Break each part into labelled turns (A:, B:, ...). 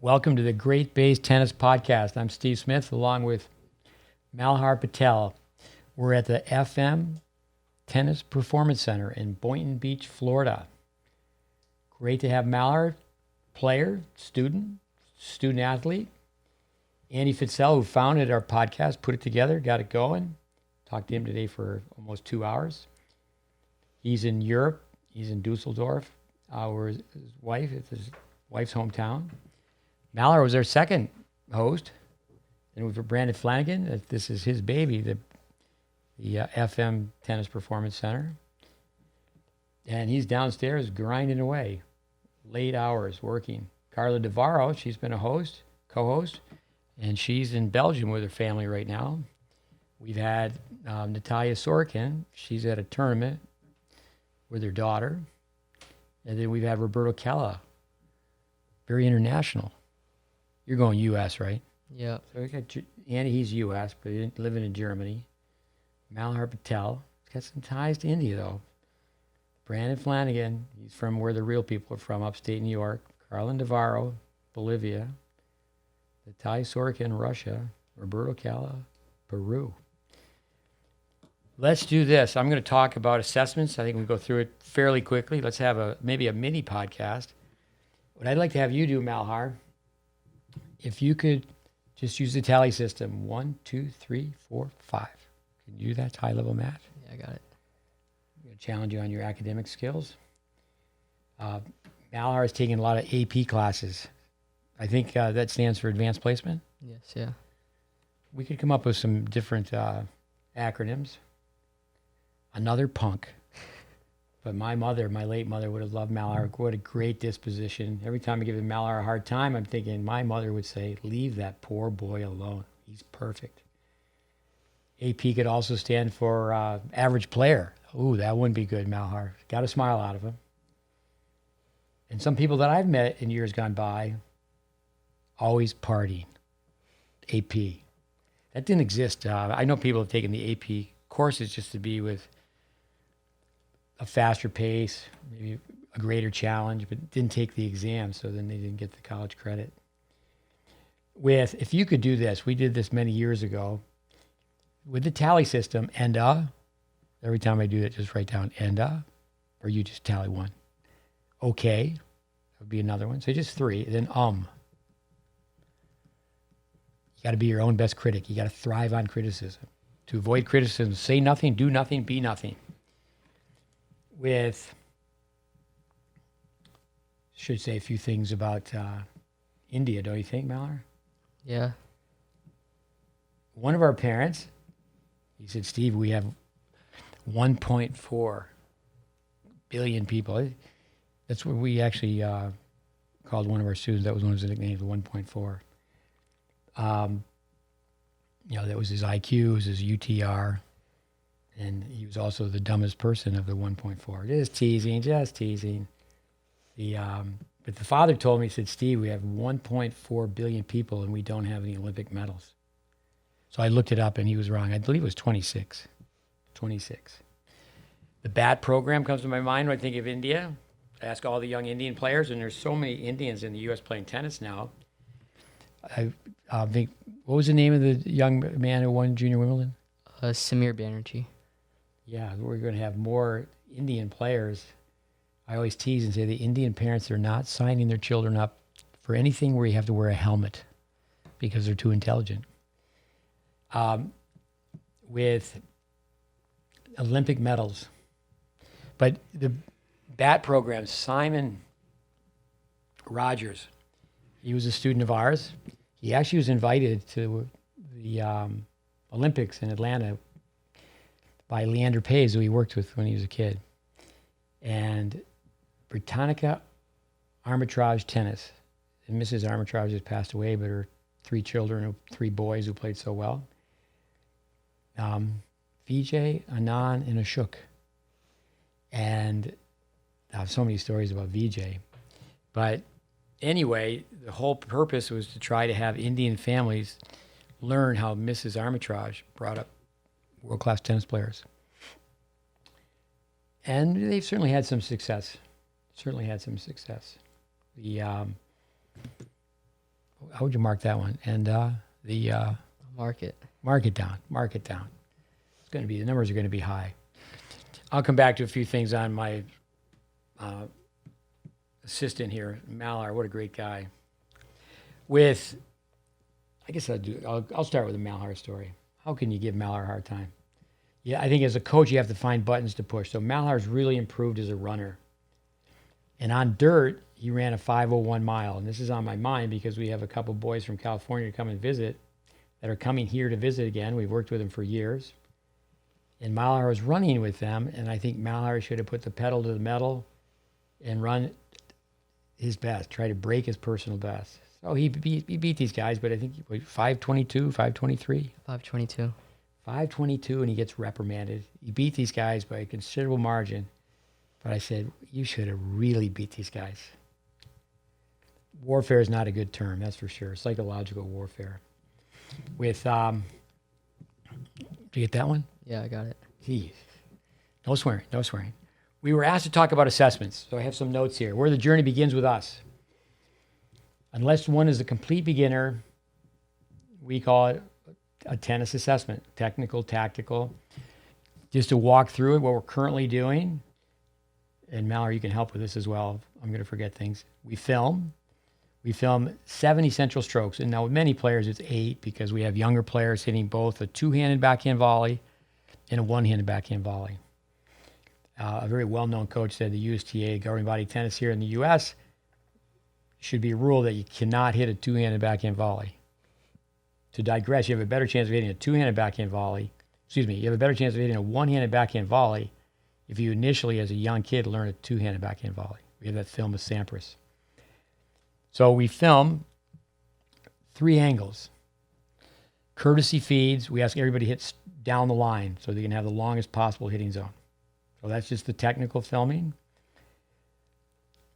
A: Welcome to the GreatBase Tennis Podcast. I'm Steve Smith along with Malhar Patel. We're at the FM Tennis Performance Center in Boynton Beach, Florida. Great to have Malhar, player, student athlete. Andy Fitzel, who founded our podcast, put it together, got it going. Talked to him today for almost 2 hours. He's in Europe. He's in Dusseldorf, where his wife's hometown. Malhar was our second host. And we've got Brandon Flanagan. This is his baby, the FM Tennis Performance Center. And he's downstairs grinding away, late hours working. Carla DeVaro, she's been a co-host, and she's in Belgium with her family right now. We've had Natalia Sorokin. She's at a tournament with her daughter. And then we've had Roberto Calla, very international. You're going U.S., right?
B: Yeah.
A: So we got Andy, he's U.S., but he's living in Germany. Malhar Patel, he's got some ties to India, though. Brandon Flanagan, he's from where the real people are from, upstate New York. Carlin DeVaro, Bolivia. Natalia Sorokin, Russia. Roberto Calla, Peru. Let's do this. I'm going to talk about assessments. I think we go through it fairly quickly. Let's have maybe a mini podcast. What I'd like to have you do, Malhar, if you could just use the tally system, 1, 2, 3, 4, 5. Can you do that? It's high-level math.
B: Yeah, I got it.
A: I'm going to challenge you on your academic skills. Malhar has taken a lot of AP classes. I think that stands for Advanced Placement.
B: Yes, yeah.
A: We could come up with some different acronyms. Another punk. But my late mother, would have loved Malhar. What a great disposition. Every time I give Malhar a hard time, I'm thinking my mother would say, leave that poor boy alone. He's perfect. AP could also stand for average player. Ooh, that wouldn't be good, Malhar. Got a smile out of him. And some people that I've met in years gone by, always partying. AP. That didn't exist. I know people have taken the AP courses just to be with a faster pace, maybe a greater challenge, but didn't take the exam, so then they didn't get the college credit. If you could do this, we did this many years ago, with the tally system, every time I do that, just write down or you just tally one. Okay, that would be another one. So just 3, then You got to be your own best critic. You got to thrive on criticism. To avoid criticism, say nothing, do nothing, be nothing. Should say a few things about India, don't you think, Malhar?
B: Yeah.
A: One of our parents, he said, Steve, we have 1.4 billion people. That's what we actually called one of our students. That was one of his nicknames, 1.4. That was his IQ, was his UTR. And he was also the dumbest person of the 1.4. Just teasing. But the father told me, he said, Steve, we have 1.4 billion people and we don't have any Olympic medals. So I looked it up and he was wrong. I believe it was 26. 26. The BAT program comes to my mind when I think of India. I ask all the young Indian players, and there's so many Indians in the U.S. playing tennis now. I think, what was the name of the young man who won Junior Wimbledon?
B: Samir Banerjee.
A: Yeah, we're going to have more Indian players. I always tease and say the Indian parents are not signing their children up for anything where you have to wear a helmet because they're too intelligent. With Olympic medals. But the BAT program, Simon Rogers, he was a student of ours. He actually was invited to the Olympics in Atlanta by Leander Paes, who he worked with when he was a kid. And Britannica Armitage Tennis. And Mrs. Armitage has passed away, but her 3 children, 3 boys who played so well. Vijay, Anand, and Ashok. And I have so many stories about Vijay. But anyway, the whole purpose was to try to have Indian families learn how Mrs. Armitage brought up world-class tennis players. And they've certainly had some success. The how would you mark that one? And the
B: Market.
A: mark it down. Mark it down. It's going to be, the numbers are going to be high. I'll come back to a few things on my assistant here, Malhar. What a great guy. I guess I'll start with a Malhar story. How can you give Malhar a hard time? Yeah, I think as a coach, you have to find buttons to push. So Malhar's really improved as a runner. And on dirt, he ran a 5:01 mile. And this is on my mind because we have a couple boys from California to come and visit that are coming here to visit again. We've worked with them for years. And Malhar was running with them. And I think Malhar should have put the pedal to the metal and run his best, try to break his personal best. So he beat these guys, but I think 5:22, 5:23.
B: 5:22.
A: 5:22, and he gets reprimanded. He beat these guys by a considerable margin. But I said, you should have really beat these guys. Warfare is not a good term, that's for sure. Psychological warfare. With, did you get that one?
B: Yeah, I got it.
A: Jeez. No swearing, no swearing. We were asked to talk about assessments, so I have some notes here. Where the journey begins with us. Unless one is a complete beginner, we call it a tennis assessment, technical, tactical, just to walk through it, what we're currently doing. And Malhar, you can help with this as well. I'm going to forget things. We film 7 essential strokes. And now with many players, it's 8 because we have younger players hitting both a two-handed backhand volley and a one-handed backhand volley. A very well-known coach said the USTA, governing body tennis here in the U.S., should be a rule that you cannot hit a two-handed backhand volley. To digress, you have a better chance of hitting a two-handed backhand volley. You have a better chance of hitting a one-handed backhand volley if you initially, as a young kid, learn a two-handed backhand volley. We have that film with Sampras. So we film 3 angles. Courtesy feeds, we ask everybody to hit down the line so they can have the longest possible hitting zone. So that's just the technical filming.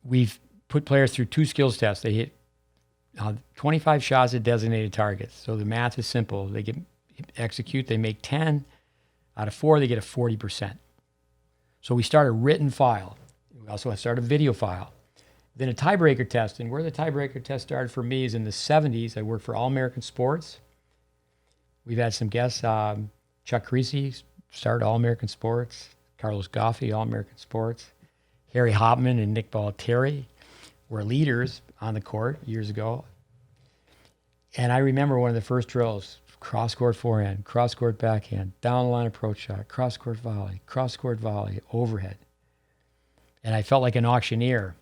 A: We've put players through 2 skills tests. They hit 25 shots at designated targets. So the math is simple. They execute, they make 10. Out of 4, they get a 40%. So we start a written file. We also start a video file. Then a tiebreaker test. And where the tiebreaker test started for me is in the 70s. I worked for All American Sports. We've had some guests. Chuck Creasy started All American Sports. Carlos Goffey, All American Sports. Harry Hopman and Nick Baltery were leaders on the court years ago. And I remember one of the first drills, cross-court forehand, cross-court backhand, down-the-line approach shot, cross-court volley, overhead. And I felt like an auctioneer.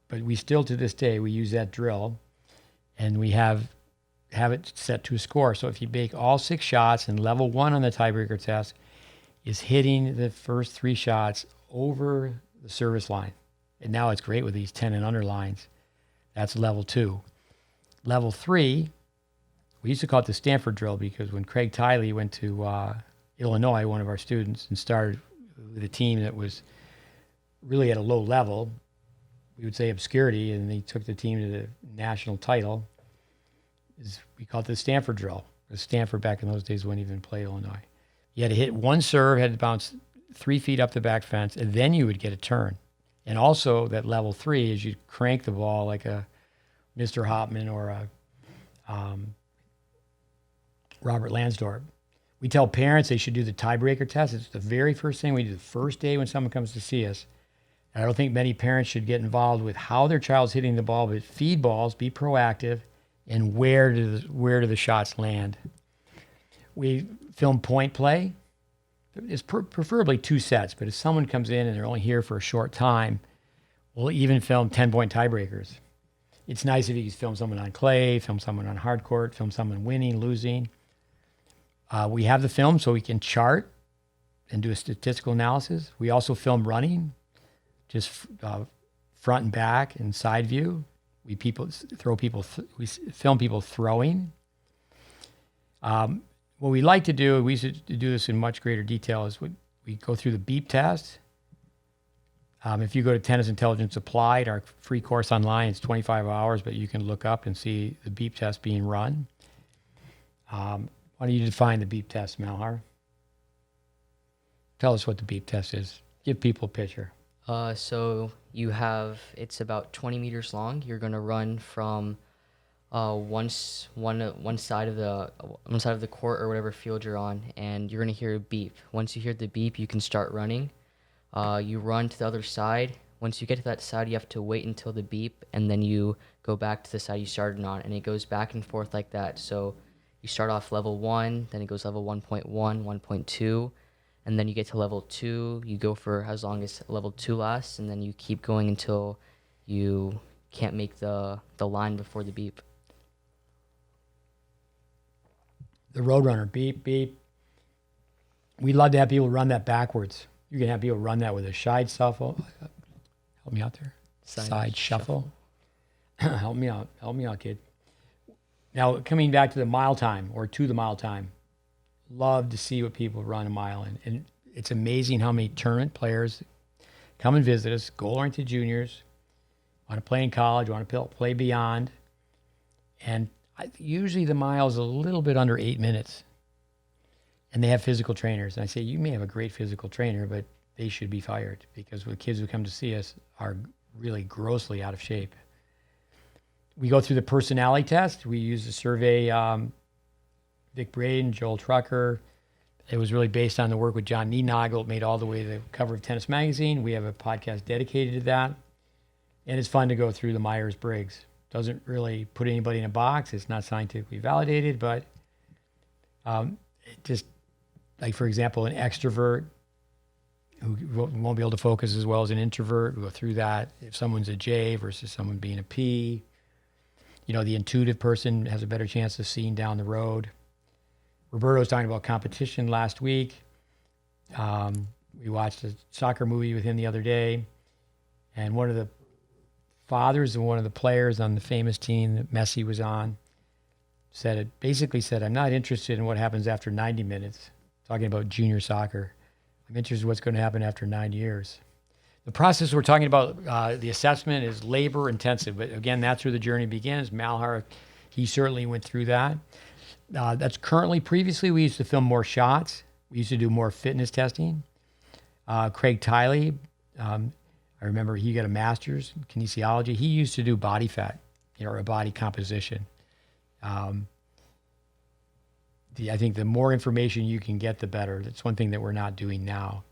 A: But we still, to this day, we use that drill, and we have it set to a score. So if you make all 6 shots, and level 1 on the tiebreaker test is hitting the first 3 shots over the service line. And now it's great with these 10 and under lines. That's level 2. Level 3, we used to call it the Stanford Drill because when Craig Tiley went to Illinois, one of our students, and started with a team that was really at a low level, we would say obscurity, and he took the team to the national title. We call it the Stanford Drill. Because Stanford back in those days wouldn't even play Illinois. You had to hit 1 serve, had to bounce 3 feet up the back fence, and then you would get a turn. And also that level 3 is you crank the ball like a Mr. Hopman or a Robert Lansdorf. We tell parents they should do the tiebreaker test. It's the very first thing we do the first day when someone comes to see us. And I don't think many parents should get involved with how their child's hitting the ball, but feed balls, be proactive, and where do the shots land. We film point play. It's preferably 2 sets, but if someone comes in and they're only here for a short time, we'll even film 10-point tiebreakers. It's nice if you can film someone on clay, film someone on hard court, film someone winning, losing. We have the film so we can chart and do a statistical analysis. We also film running, just front and back and side view. We film people throwing. What we like to do, we used to do this in much greater detail, is we go through the beep test. If you go to Tennis Intelligence Applied, our free course online, it's 25 hours, but you can look up and see the beep test being run. Why don't you define the beep test, Malhar? Tell us what the beep test is. Give people a picture.
B: So it's about 20 meters long. You're going to run from One side of the court or whatever field you're on, and you're gonna hear a beep. Once you hear the beep, you can start running. You run to the other side. Once you get to that side, you have to wait until the beep, and then you go back to the side you started on, and it goes back and forth like that. So you start off level 1, then it goes level 1.1, 1.2, and then you get to level 2. You go for as long as level 2 lasts, and then you keep going until you can't make the line before the beep.
A: The Roadrunner, beep, beep. We'd love to have people run that backwards. You can have people run that with a side shuffle. Help me out there. Side shuffle. Help me out, kid. Now, coming back to the mile time or to the mile time, love to see what people run a mile in. And it's amazing how many tournament players come and visit us, goal-oriented juniors, want to play in college, want to play beyond. And usually the mile is a little bit under 8 minutes. And they have physical trainers. And I say, you may have a great physical trainer, but they should be fired because the kids who come to see us are really grossly out of shape. We go through the personality test. We use the survey, Vic Braden, Joel Trucker. It was really based on the work with John Nienagel. It made all the way to the cover of Tennis Magazine. We have a podcast dedicated to that. And it's fun to go through the Myers-Briggs. Doesn't really put anybody in a box. It's not scientifically validated, but just like, for example, an extrovert who won't be able to focus as well as an introvert. We go through that. If someone's a J versus someone being a P, the intuitive person has a better chance of seeing down the road. Roberto was talking about competition last week. We watched a soccer movie with him the other day, and one of the fathers of one of the players on the famous team that Messi was on basically said, I'm not interested in what happens after 90 minutes, talking about junior soccer. I'm interested in what's going to happen after 9 years. The process we're talking about, the assessment, is labor intensive, but again, that's where the journey begins. Malhar, he certainly went through that. Previously we used to film more shots. We used to do more fitness testing. Craig Tiley, I remember he got a master's in kinesiology. He used to do body fat, or body composition. I think the more information you can get, the better. That's one thing that we're not doing now.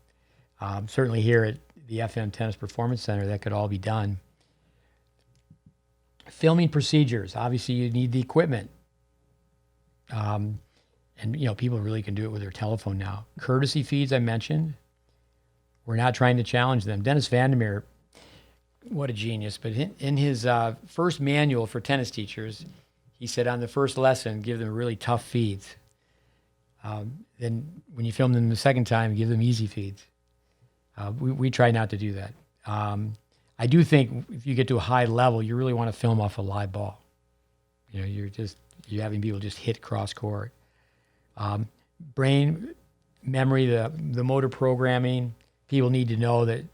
A: Certainly here at the FM Tennis Performance Center, that could all be done. Filming procedures. Obviously, you need the equipment. And people really can do it with their telephone now. Courtesy feeds, I mentioned. We're not trying to challenge them. Dennis Vandermeer, what a genius. But in his first manual for tennis teachers, he said on the first lesson, give them really tough feeds. Then when you film them the second time, give them easy feeds. We try not to do that. I do think if you get to a high level, you really want to film off a live ball. You're having people just hit cross court. Brain memory, the motor programming. People need to know that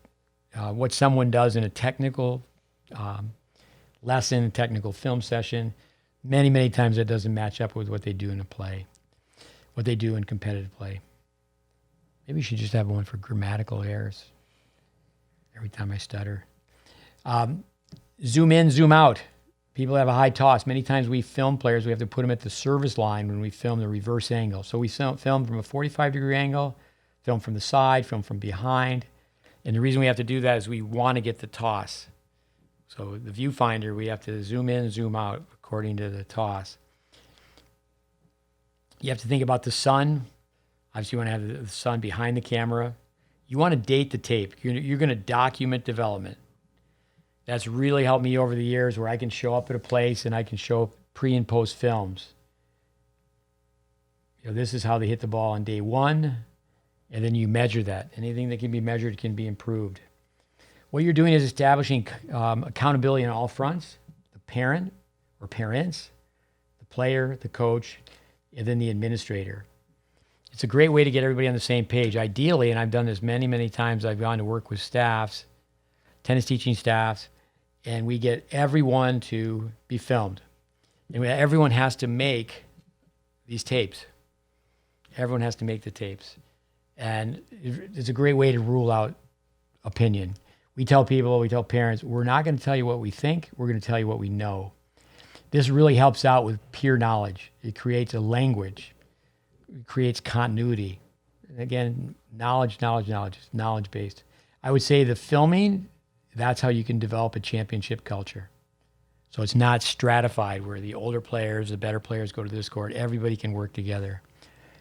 A: what someone does in a technical lesson, technical film session, many, many times that doesn't match up with what they do in a play, what they do in competitive play. Maybe you should just have one for grammatical errors every time I stutter. Zoom in, zoom out. People have a high toss. Many times we film players, we have to put them at the service line when we film the reverse angle. So we film from a 45-degree angle, film from the side, film from behind. And the reason we have to do that is we want to get the toss. So the viewfinder, we have to zoom in, zoom out according to the toss. You have to think about the sun. Obviously, you want to have the sun behind the camera. You want to date the tape. You're going to document development. That's really helped me over the years, where I can show up at a place and I can show pre and post films. This is how they hit the ball on day one, and then you measure that. Anything that can be measured can be improved. What you're doing is establishing accountability on all fronts: the parent or parents, the player, the coach, and then the administrator. It's a great way to get everybody on the same page. Ideally, and I've done this many, many times, I've gone to work with staffs, tennis teaching staffs, and we get everyone to be filmed. And everyone has to make these tapes. Everyone has to make the tapes. And it's a great way to rule out opinion. We tell parents, we're not going to tell you what we think, we're going to tell you what we know. This really helps out with peer knowledge. It creates a language. It creates continuity. And again, knowledge, it's knowledge-based. I would say the filming, that's how you can develop a championship culture. So it's not stratified where the older players, the better players go to this court. Everybody can work together.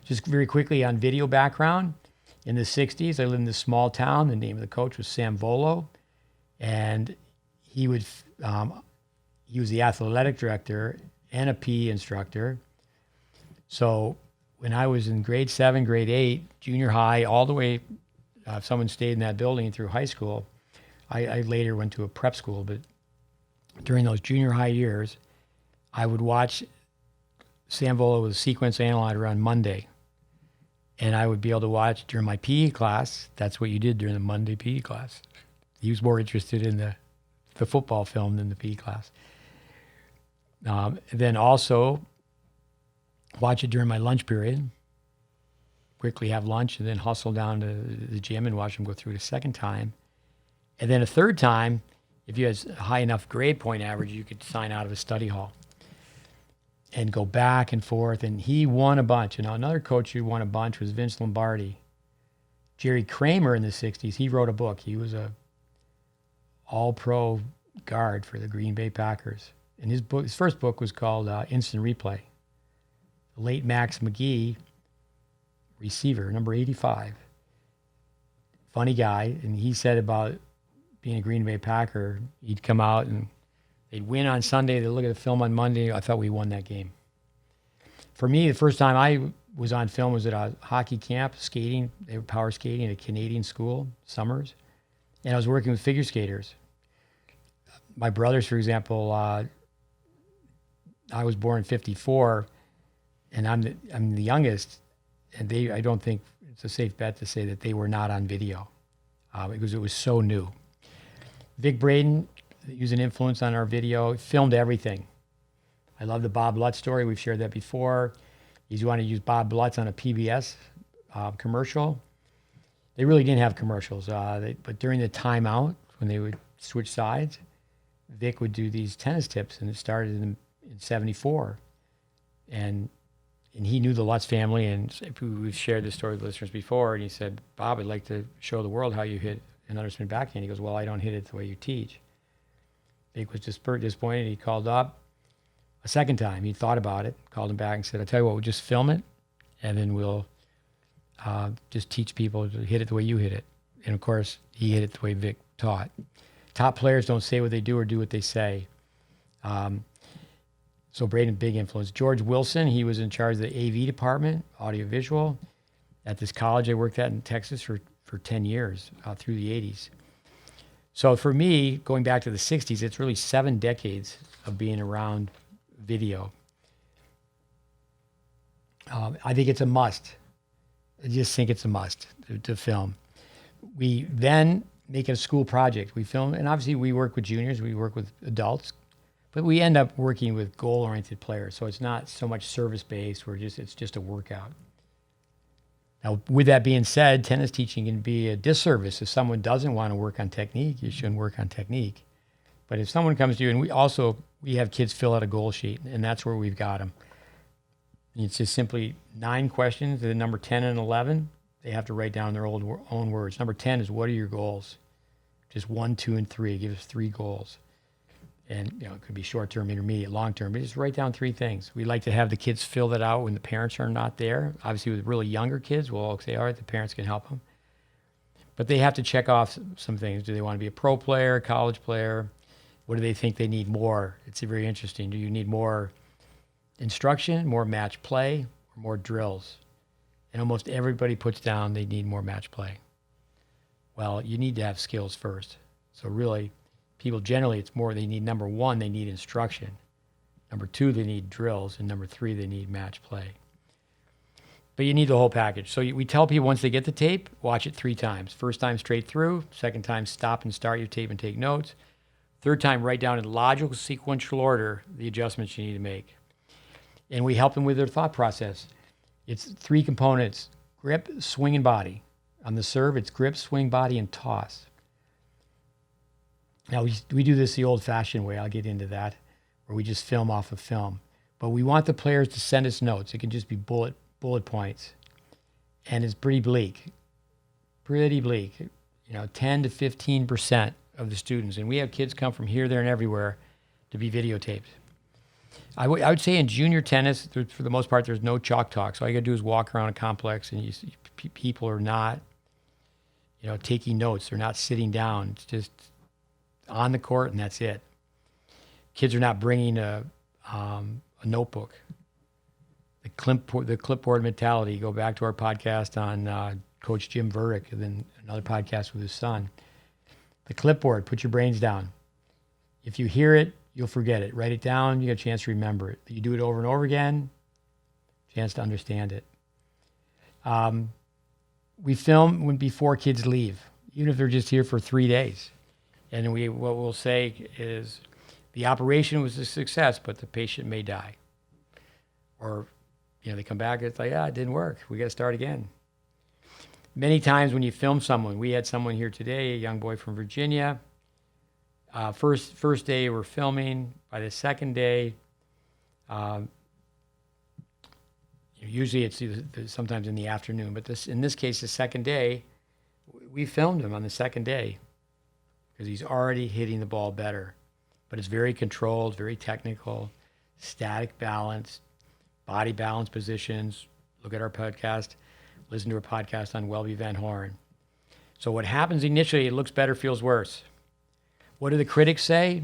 A: Just very quickly on video background, in the 60s, I lived in this small town. The name of the coach was Sam Volo, and he was the athletic director and a PE instructor. So when I was in grade 7, grade 8, junior high, all the way, if someone stayed in that building through high school, I later went to a prep school, but during those junior high years, I would watch Sam Volo with a sequence analyzer on Monday. And I would be able to watch during my PE class. That's what you did during the Monday PE class. He was more interested in the football film than the PE class. Then also watch it during my lunch period. Quickly have lunch and then hustle down to the gym and watch them go through it a second time. And then a third time, if you had a high enough grade point average, you could sign out of a study hall and go back and forth. And he won a bunch. And another coach who won a bunch was Vince Lombardi. Jerry Kramer in the 60s, he wrote a book. He was a all-pro guard for the Green Bay Packers. And his first book was called Instant Replay. The late Max McGee, receiver, number 85. Funny guy. And he said about being a Green Bay Packer, he'd come out and they'd win on Sunday. They'd look at the film on Monday. I thought we won that game. For me, the first time I was on film was at a hockey camp, skating. They were power skating at a Canadian school, summers. And I was working with figure skaters. My brothers, for example, I was born in 54, and I'm the youngest. And I don't think it's a safe bet to say that they were not on video because it was so new. Vic Braden, he was an influence on our video, filmed everything. I love the Bob Lutz story. We've shared that before. You want to use Bob Lutz on a PBS commercial. They really didn't have commercials, but during the timeout, when they would switch sides, Vic would do these tennis tips, and it started in 74. And he knew the Lutz family, and we've shared this story with listeners before, and he said, Bob, I'd like to show the world how you hit an underspin backhand. He goes, well, I don't hit it the way you teach. Vic was disappointed. He called up a second time. He thought about it, called him back and said, I'll tell you what, we'll just film it, and then we'll just teach people to hit it the way you hit it. And, of course, he hit it the way Vic taught. Top players don't say what they do or do what they say. So Braden, big influence. George Wilson, he was in charge of the AV department, audiovisual, at this college I worked at in Texas for 10 years through the 80s. So for me, going back to the 60s, it's really 7 decades of being around video. I think it's a must. I just think it's a must to film. We then make it a school project. We film, and obviously we work with juniors, we work with adults, but we end up working with goal-oriented players. So it's not so much service-based, it's just a workout. Now, with that being said, tennis teaching can be a disservice. If someone doesn't want to work on technique, you shouldn't work on technique. But if someone comes to you, and we have kids fill out a goal sheet, and that's where we've got them. It's just simply 9 questions, and then number 10 and 11, they have to write down their own words. Number 10 is, what are your goals? Just 1, 2, and 3. Give us 3 goals. And it could be short-term, intermediate, long-term, but just write down 3 things. We like to have the kids fill that out when the parents are not there. Obviously, with really younger kids, we'll say, all right, the parents can help them. But they have to check off some things. Do they want to be a pro player, college player? What do they think they need more? It's very interesting. Do you need more instruction, more match play, or more drills? And almost everybody puts down they need more match play. Well, you need to have skills first. So really, people generally, it's more, they need, number 1, they need instruction. Number 2, they need drills. And number 3, they need match play. But you need the whole package. So we tell people once they get the tape, watch it 3 times. First time straight through. Second time, stop and start your tape and take notes. Third time, write down in logical sequential order the adjustments you need to make. And we help them with their thought process. It's 3 components: grip, swing, and body. On the serve, it's grip, swing, body, and toss. Now, we do this the old-fashioned way. I'll get into that. where we just film off of film. But we want the players to send us notes. It can just be bullet points. And it's pretty bleak. Pretty bleak. 10 to 15% of the students. And we have kids come from here, there, and everywhere to be videotaped. I would say in junior tennis, for the most part, there's no chalk talk. So all you got to do is walk around a complex, and you see people are not, taking notes. They're not sitting down. It's just on the court, and that's it. Kids are not bringing a notebook. The clipboard mentality. Go back to our podcast on Coach Jim Verdick, and then another podcast with his son. The clipboard, put your brains down. If you hear it, you'll forget it. Write it down, you get a chance to remember it. You do it over and over again, chance to understand it. We film before kids leave, even if they're just here for 3 days. And what we'll say is, the operation was a success, but the patient may die. Or, they come back and it's like, it didn't work. We got to start again. Many times when you film someone, we had someone here today, a young boy from Virginia. First day we're filming. By the second day, usually it's sometimes in the afternoon, but in this case, the second day, we filmed him on the second day because he's already hitting the ball better. But it's very controlled, very technical, static balance, body balance positions. Look at our podcast. Listen to our podcast on Welby Van Horn. So what happens initially, it looks better, feels worse. What do the critics say?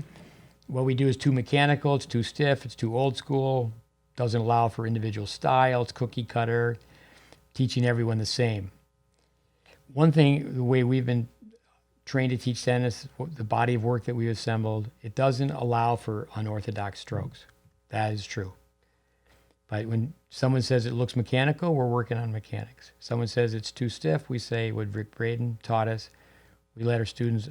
A: What we do is too mechanical, it's too stiff, it's too old school, doesn't allow for individual style, it's cookie cutter, teaching everyone the same. One thing, the way we've been trained to teach tennis, the body of work that we've assembled, it doesn't allow for unorthodox strokes. That is true. But when someone says it looks mechanical, we're working on mechanics. Someone says it's too stiff, we say what Rick Braden taught us. We let our students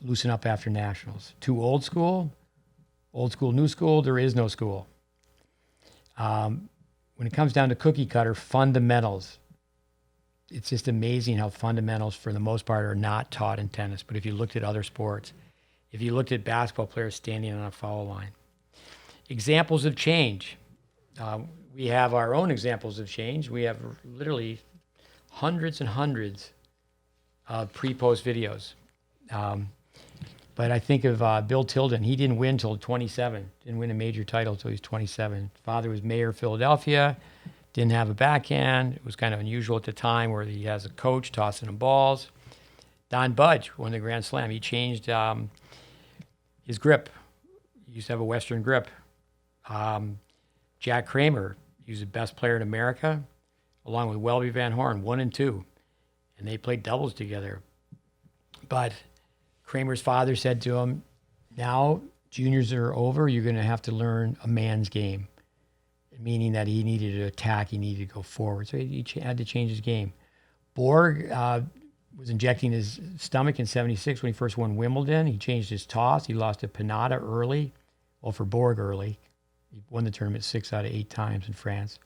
A: loosen up after nationals. Too old school, new school, there is no school. When it comes down to cookie cutter, fundamentals, it's just amazing how fundamentals, for the most part, are not taught in tennis. But if you looked at other sports, if you looked at basketball players standing on a foul line. Examples of change. We have our own examples of change. We have literally hundreds and hundreds of pre-post videos. But I think of Bill Tilden. He didn't win until 27. Didn't win a major title until he was 27. Father was mayor of Philadelphia. Didn't have a backhand. It was kind of unusual at the time where he has a coach tossing him balls. Don Budge won the Grand Slam. He changed his grip. He used to have a Western grip. Jack Kramer, he was the best player in America, along with Welby Van Horn, 1 and 2. And they played doubles together. But Kramer's father said to him, now juniors are over, you're going to have to learn a man's game, meaning that he needed to attack, he needed to go forward. So he had to change his game. Borg was injecting his stomach in 76 when he first won Wimbledon. He changed his toss. He lost to Pinatta early. Well, for Borg early. He won the tournament 6 out of 8 times in France.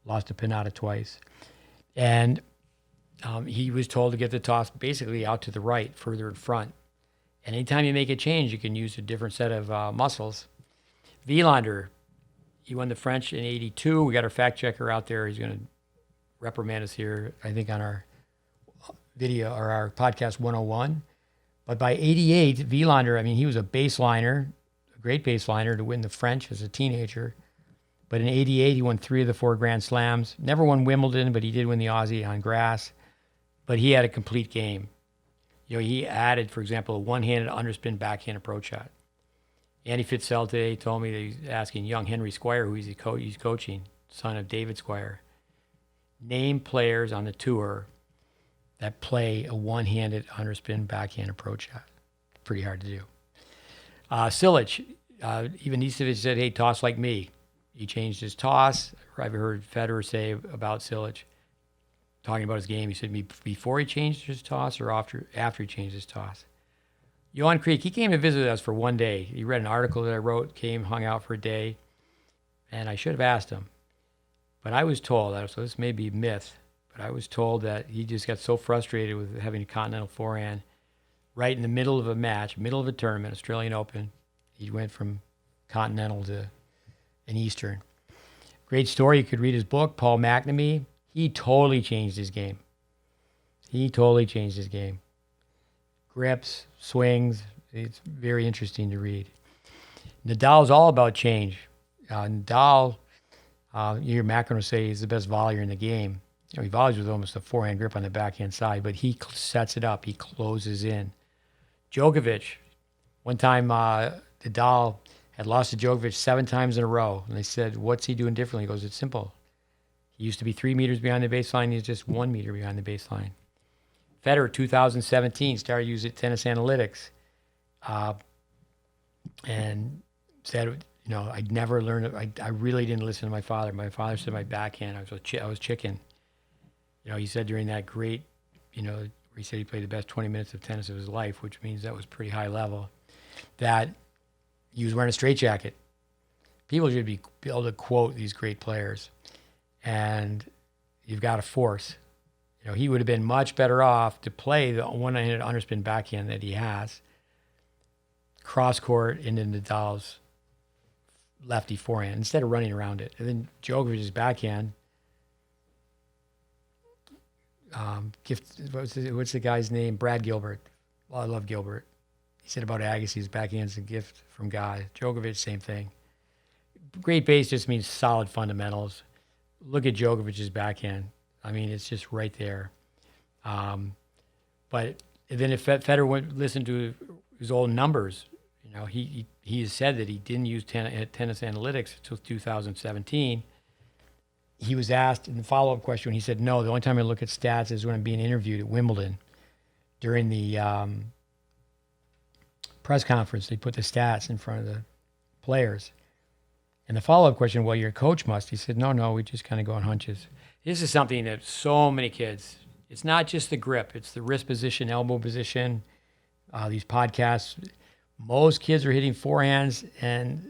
A: Lost to Pinatta twice. And he was told to get the toss basically out to the right, further in front. And anytime you make a change, you can use a different set of muscles. Wielander, he won the French in 82. We got our fact checker out there. He's going to reprimand us here, I think, on our video or our podcast 101. But by 88, Wielander, he was a baseliner, a great baseliner to win the French as a teenager. But in 88, he won 3 of the 4 Grand Slams. Never won Wimbledon, but he did win the Aussie on grass. But he had a complete game. He added, for example, a one-handed underspin backhand approach shot. Andy Fitzell today told me that he's asking young Henry Squire, who he's coaching, son of David Squire, name players on the tour that play a one-handed underspin backhand approach shot. Pretty hard to do. Silic, even Nicevic said, hey, toss like me. He changed his toss. I've heard Federer say about Silic, talking about his game. He said before he changed his toss or after he changed his toss. Johan Kriek, he came to visit us for 1 day. He read an article that I wrote, came, hung out for a day, and I should have asked him. But I was told, so this may be myth, but I was told that he just got so frustrated with having a continental forehand right in the middle of a match, middle of a tournament, Australian Open. He went from continental to an Eastern. Great story. You could read his book, Paul McNamee. He totally changed his game. Grips, swings. It's very interesting to read. Nadal's all about change. Nadal, you hear Macron say he's the best volleyer in the game. You know, he volleys with almost a forehand grip on the backhand side, but he sets it up. He closes in. Djokovic, one time Nadal had lost to Djokovic 7 times in a row. And they said, what's he doing differently? He goes, it's simple. He used to be 3 meters behind the baseline. He's just 1 meter behind the baseline. Federer, 2017, started using tennis analytics. And said, you know, I'd never learned. I really didn't listen to my father. My father said my backhand, I was chicken. You know, he said during that great, you know, where he said he played the best 20 minutes of tennis of his life, which means that was pretty high level, that he was wearing a straitjacket. People should be able to quote these great players. And you've got to force. You know, he would have been much better off to play the one-handed underspin backhand that he has, cross court into Nadal's lefty forehand instead of running around it. And then Djokovic's backhand, what's the guy's name? Brad Gilbert. Well, I love Gilbert. He said about Agassi's backhand's a gift from God. Djokovic, same thing. Great base just means solid fundamentals. Look at Djokovic's backhand. I mean, it's just right there. But then if Federer went listen to his old numbers, you know, he has said that he didn't use tennis analytics until 2017. He was asked in the follow-up question, he said, no, the only time I look at stats is when I'm being interviewed at Wimbledon. During the press conference, they put the stats in front of the players. And the follow-up question, well, your coach must. He said, no, we just kind of go on hunches. This is something that so many kids, it's not just the grip, it's the wrist position, elbow position, these podcasts. Most kids are hitting forehands and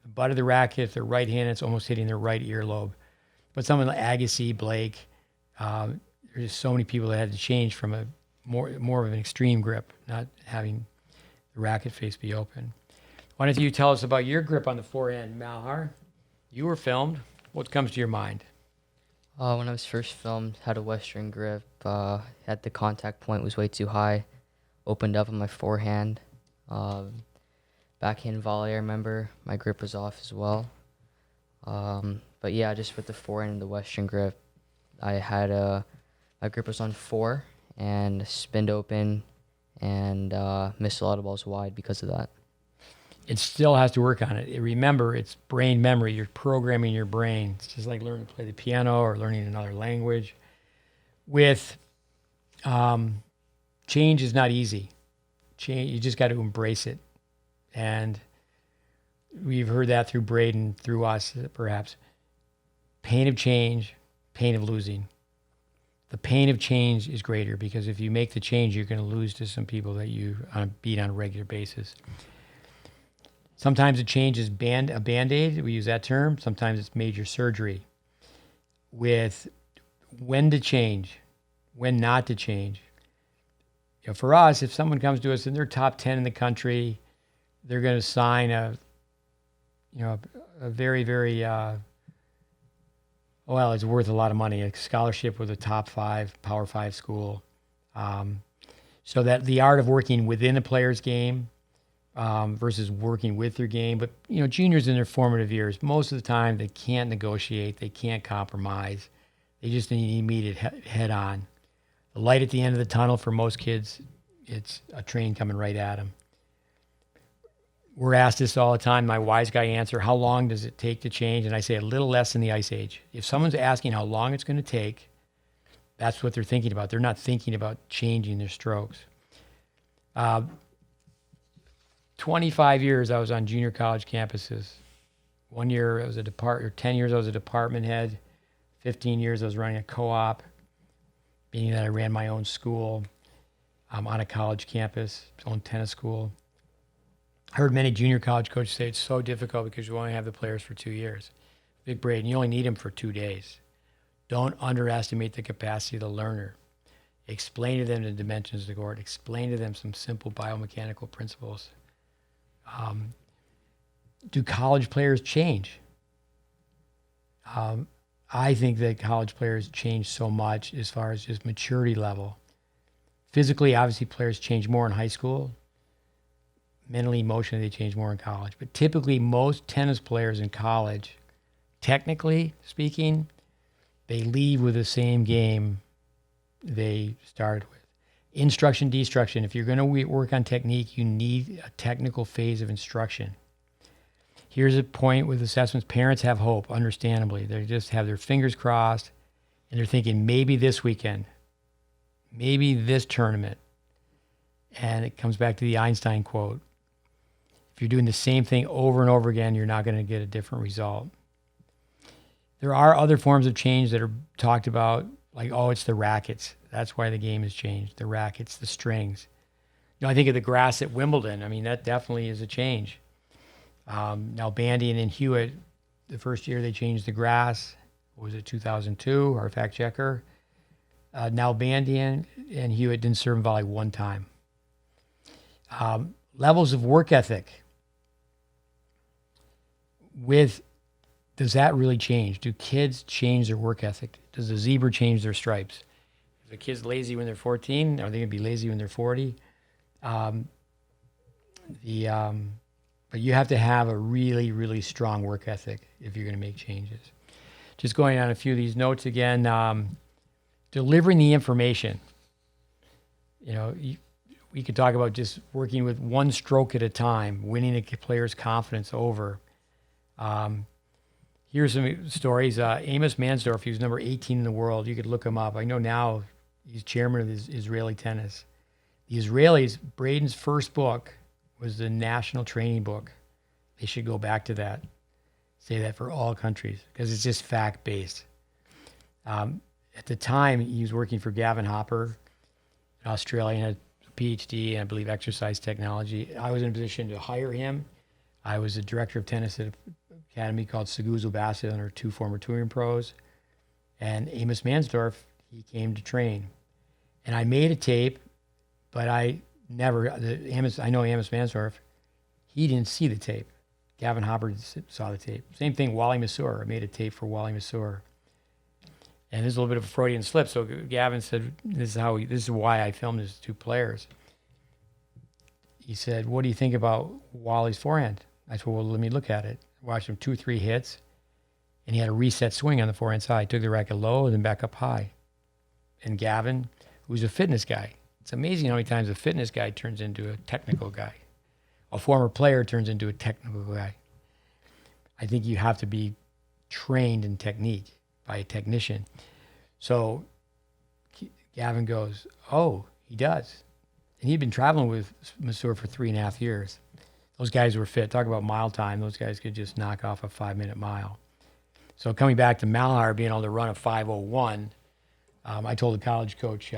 A: the butt of the racket, if they're right-handed, it's almost hitting their right earlobe. But someone like Agassi, Blake, there's just so many people that had to change from a more of an extreme grip, not having the racket face be open. Why don't you tell us about your grip on the forehand, Malhar? You were filmed. What comes to your mind?
B: When I was first filmed, had a Western grip. Had the contact point was way too high. Opened up on my forehand. Backhand volley, I remember. My grip was off as well. But yeah, just with the forehand and the Western grip, I had my grip was on 4 and spinned open and missed a lot of balls wide because of that.
A: It still has to work on it. Remember, it's brain memory. You're programming your brain. It's just like learning to play the piano or learning another language. With change is not easy. Change, you just got to embrace it. And we've heard that through Braden, through us, perhaps. Pain of change, pain of losing. The pain of change is greater because if you make the change, you're going to lose to some people that you beat on a regular basis. Sometimes a change is a Band-Aid. We use that term. Sometimes it's major surgery. With when to change, when not to change. You know, for us, if someone comes to us and they're top 10 in the country, they're going to sign a very, very, it's worth a lot of money, a scholarship with a top 5, Power 5 school. So that the art of working within a player's game versus working with their game. But, you know, juniors in their formative years, most of the time they can't negotiate, they can't compromise. They just need to meet it head on. The light at the end of the tunnel for most kids, it's a train coming right at them. We're asked this all the time. My wise guy answer, how long does it take to change? And I say a little less than the Ice Age. If someone's asking how long it's going to take, that's what they're thinking about. They're not thinking about changing their strokes. 25 years I was on junior college campuses. 1 year I was 10 years I was a department head. 15 years I was running a co-op, meaning that I ran my own school on a college campus, own tennis school. I heard many junior college coaches say it's so difficult because you only have the players for 2 years. Big Braden, you only need them for 2 days. Don't underestimate the capacity of the learner. Explain to them the dimensions of the court. Explain to them some simple biomechanical principles. Do college players change? I think that college players change so much as far as just maturity level. Physically, obviously, players change more in high school. Mentally, emotionally, they change more in college. But typically, most tennis players in college, technically speaking, they leave with the same game they started with. Instruction, destruction. If you're going to work on technique, you need a technical phase of instruction. Here's a point with assessments. Parents have hope, understandably. They just have their fingers crossed, and they're thinking, maybe this weekend, maybe this tournament. And it comes back to the Einstein quote. If you're doing the same thing over and over again, you're not going to get a different result. There are other forms of change that are talked about, like, oh, it's the rackets. That's why the game has changed. The rackets, the strings. I think of the grass at Wimbledon. I mean, that definitely is a change. Now, Bandian and Hewitt, the first year they changed the grass. What was it, 2002? Our fact checker. Now, Bandian and Hewitt didn't serve in volley one time. Levels of work ethic. Does that really change? Do kids change their work ethic? Does the zebra change their stripes? If a kid's lazy when they're 14, are they going to be lazy when they're 40? But you have to have a really, really strong work ethic if you're going to make changes. Just going on a few of these notes again, delivering the information. We could talk about just working with one stroke at a time, winning a player's confidence over. Here's some stories. Amos Mansdorf, he was number 18 in the world. You could look him up. I know now he's chairman of Israeli tennis. The Israelis, Braden's first book was the national training book. They should go back to that. Say that for all countries because it's just fact-based. At the time, he was working for Gavin Hopper in Australia and had a PhD in, I believe, exercise technology. I was in a position to hire him. I was the director of tennis at an academy called Seguzu Bassett under two former touring pros. And Amos Mansdorf, he came to train. And I made a tape, but I know Amos Mansdorf, he didn't see the tape. Gavin Hopper saw the tape. Same thing, Wally Masur. I made a tape for Wally Masur. And there's a little bit of a Freudian slip. So Gavin said, this is why I filmed these two players. He said, what do you think about Wally's forehand? I said, well, let me look at it. I watched him 2-3 hits, and he had a reset swing on the forehand side. Took the racket low and then back up high. And Gavin, who's a fitness guy, it's amazing how many times a fitness guy turns into a technical guy. A former player turns into a technical guy. I think you have to be trained in technique by a technician. So Gavin goes, oh, he does. And he'd been traveling with Masur for 3.5 years. Those guys were fit. Talk about mile time. Those guys could just knock off a 5-minute mile. So coming back to Malhar being able to run a 5:01, I told the college coach,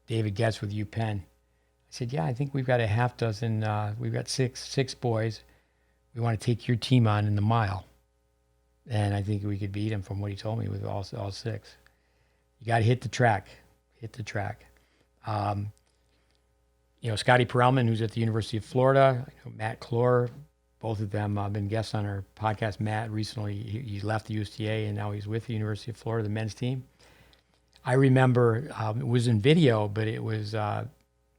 A: David Getz with UPenn, I said, yeah, I think we've got a half dozen, we've got six boys. We want to take your team on in the mile. And I think we could beat him from what he told me with all 6. You got to hit the track. Scotty Perelman, who's at the University of Florida, Matt Clore, both of them have been guests on our podcast. Matt recently, he left the USTA and now he's with the University of Florida, the men's team. I remember it was in video, but it was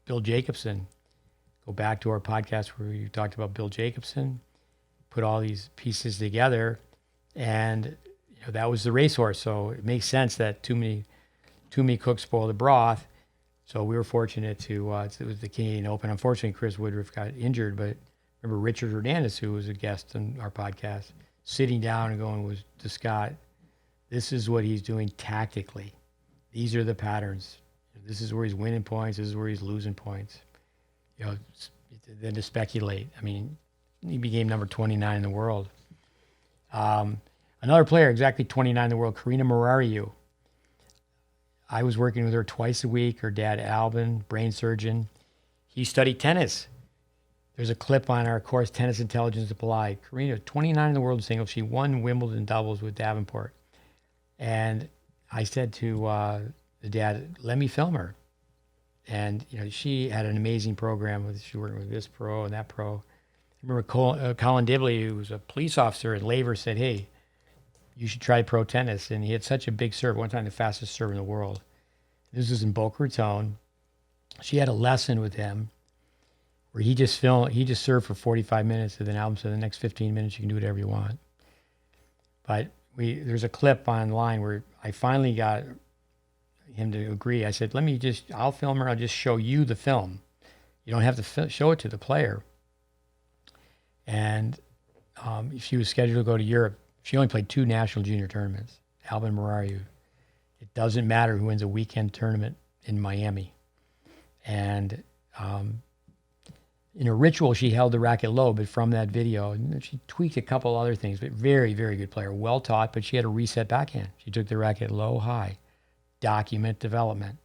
A: Bill Jacobson. Go back to our podcast where we talked about Bill Jacobson, put all these pieces together, and that was the racehorse. So it makes sense that too many cooks spoil the broth. So we were fortunate to, it was the Canadian Open. Unfortunately, Chris Woodruff got injured, but remember Richard Hernandez, who was a guest on our podcast, sitting down and going to Scott, this is what he's doing tactically. These are the patterns. This is where he's winning points. This is where he's losing points. Then to speculate. I mean, he became number 29 in the world. Another player, exactly 29 in the world, Carina Marario. I was working with her twice a week. Her dad, Albin, brain surgeon. He studied tennis. There's a clip on our course, Tennis Intelligence Applied. Carina, 29 in the world in singles. She won Wimbledon doubles with Davenport. And I said to the dad, let me film her. And she had an amazing program. She worked with this pro and that pro. remember Colin Dibley, who was a police officer at Laver, said, hey, you should try pro tennis. And he had such a big serve, one time the fastest serve in the world. This was in Boca Raton. She had a lesson with him where he just served for 45 minutes, and then Album said the next 15 minutes you can do whatever you want. But there's a clip online where I finally got him to agree. I said, I'll film her, I'll just show you the film. You don't have to show it to the player. And if she was scheduled to go to Europe, she only played 2 national junior tournaments, Album Marario. It doesn't matter who wins a weekend tournament in Miami. And in a ritual, she held the racket low, but from that video, she tweaked a couple other things, but very, very good player. Well taught, but she had a reset backhand. She took the racket low, high. Document development.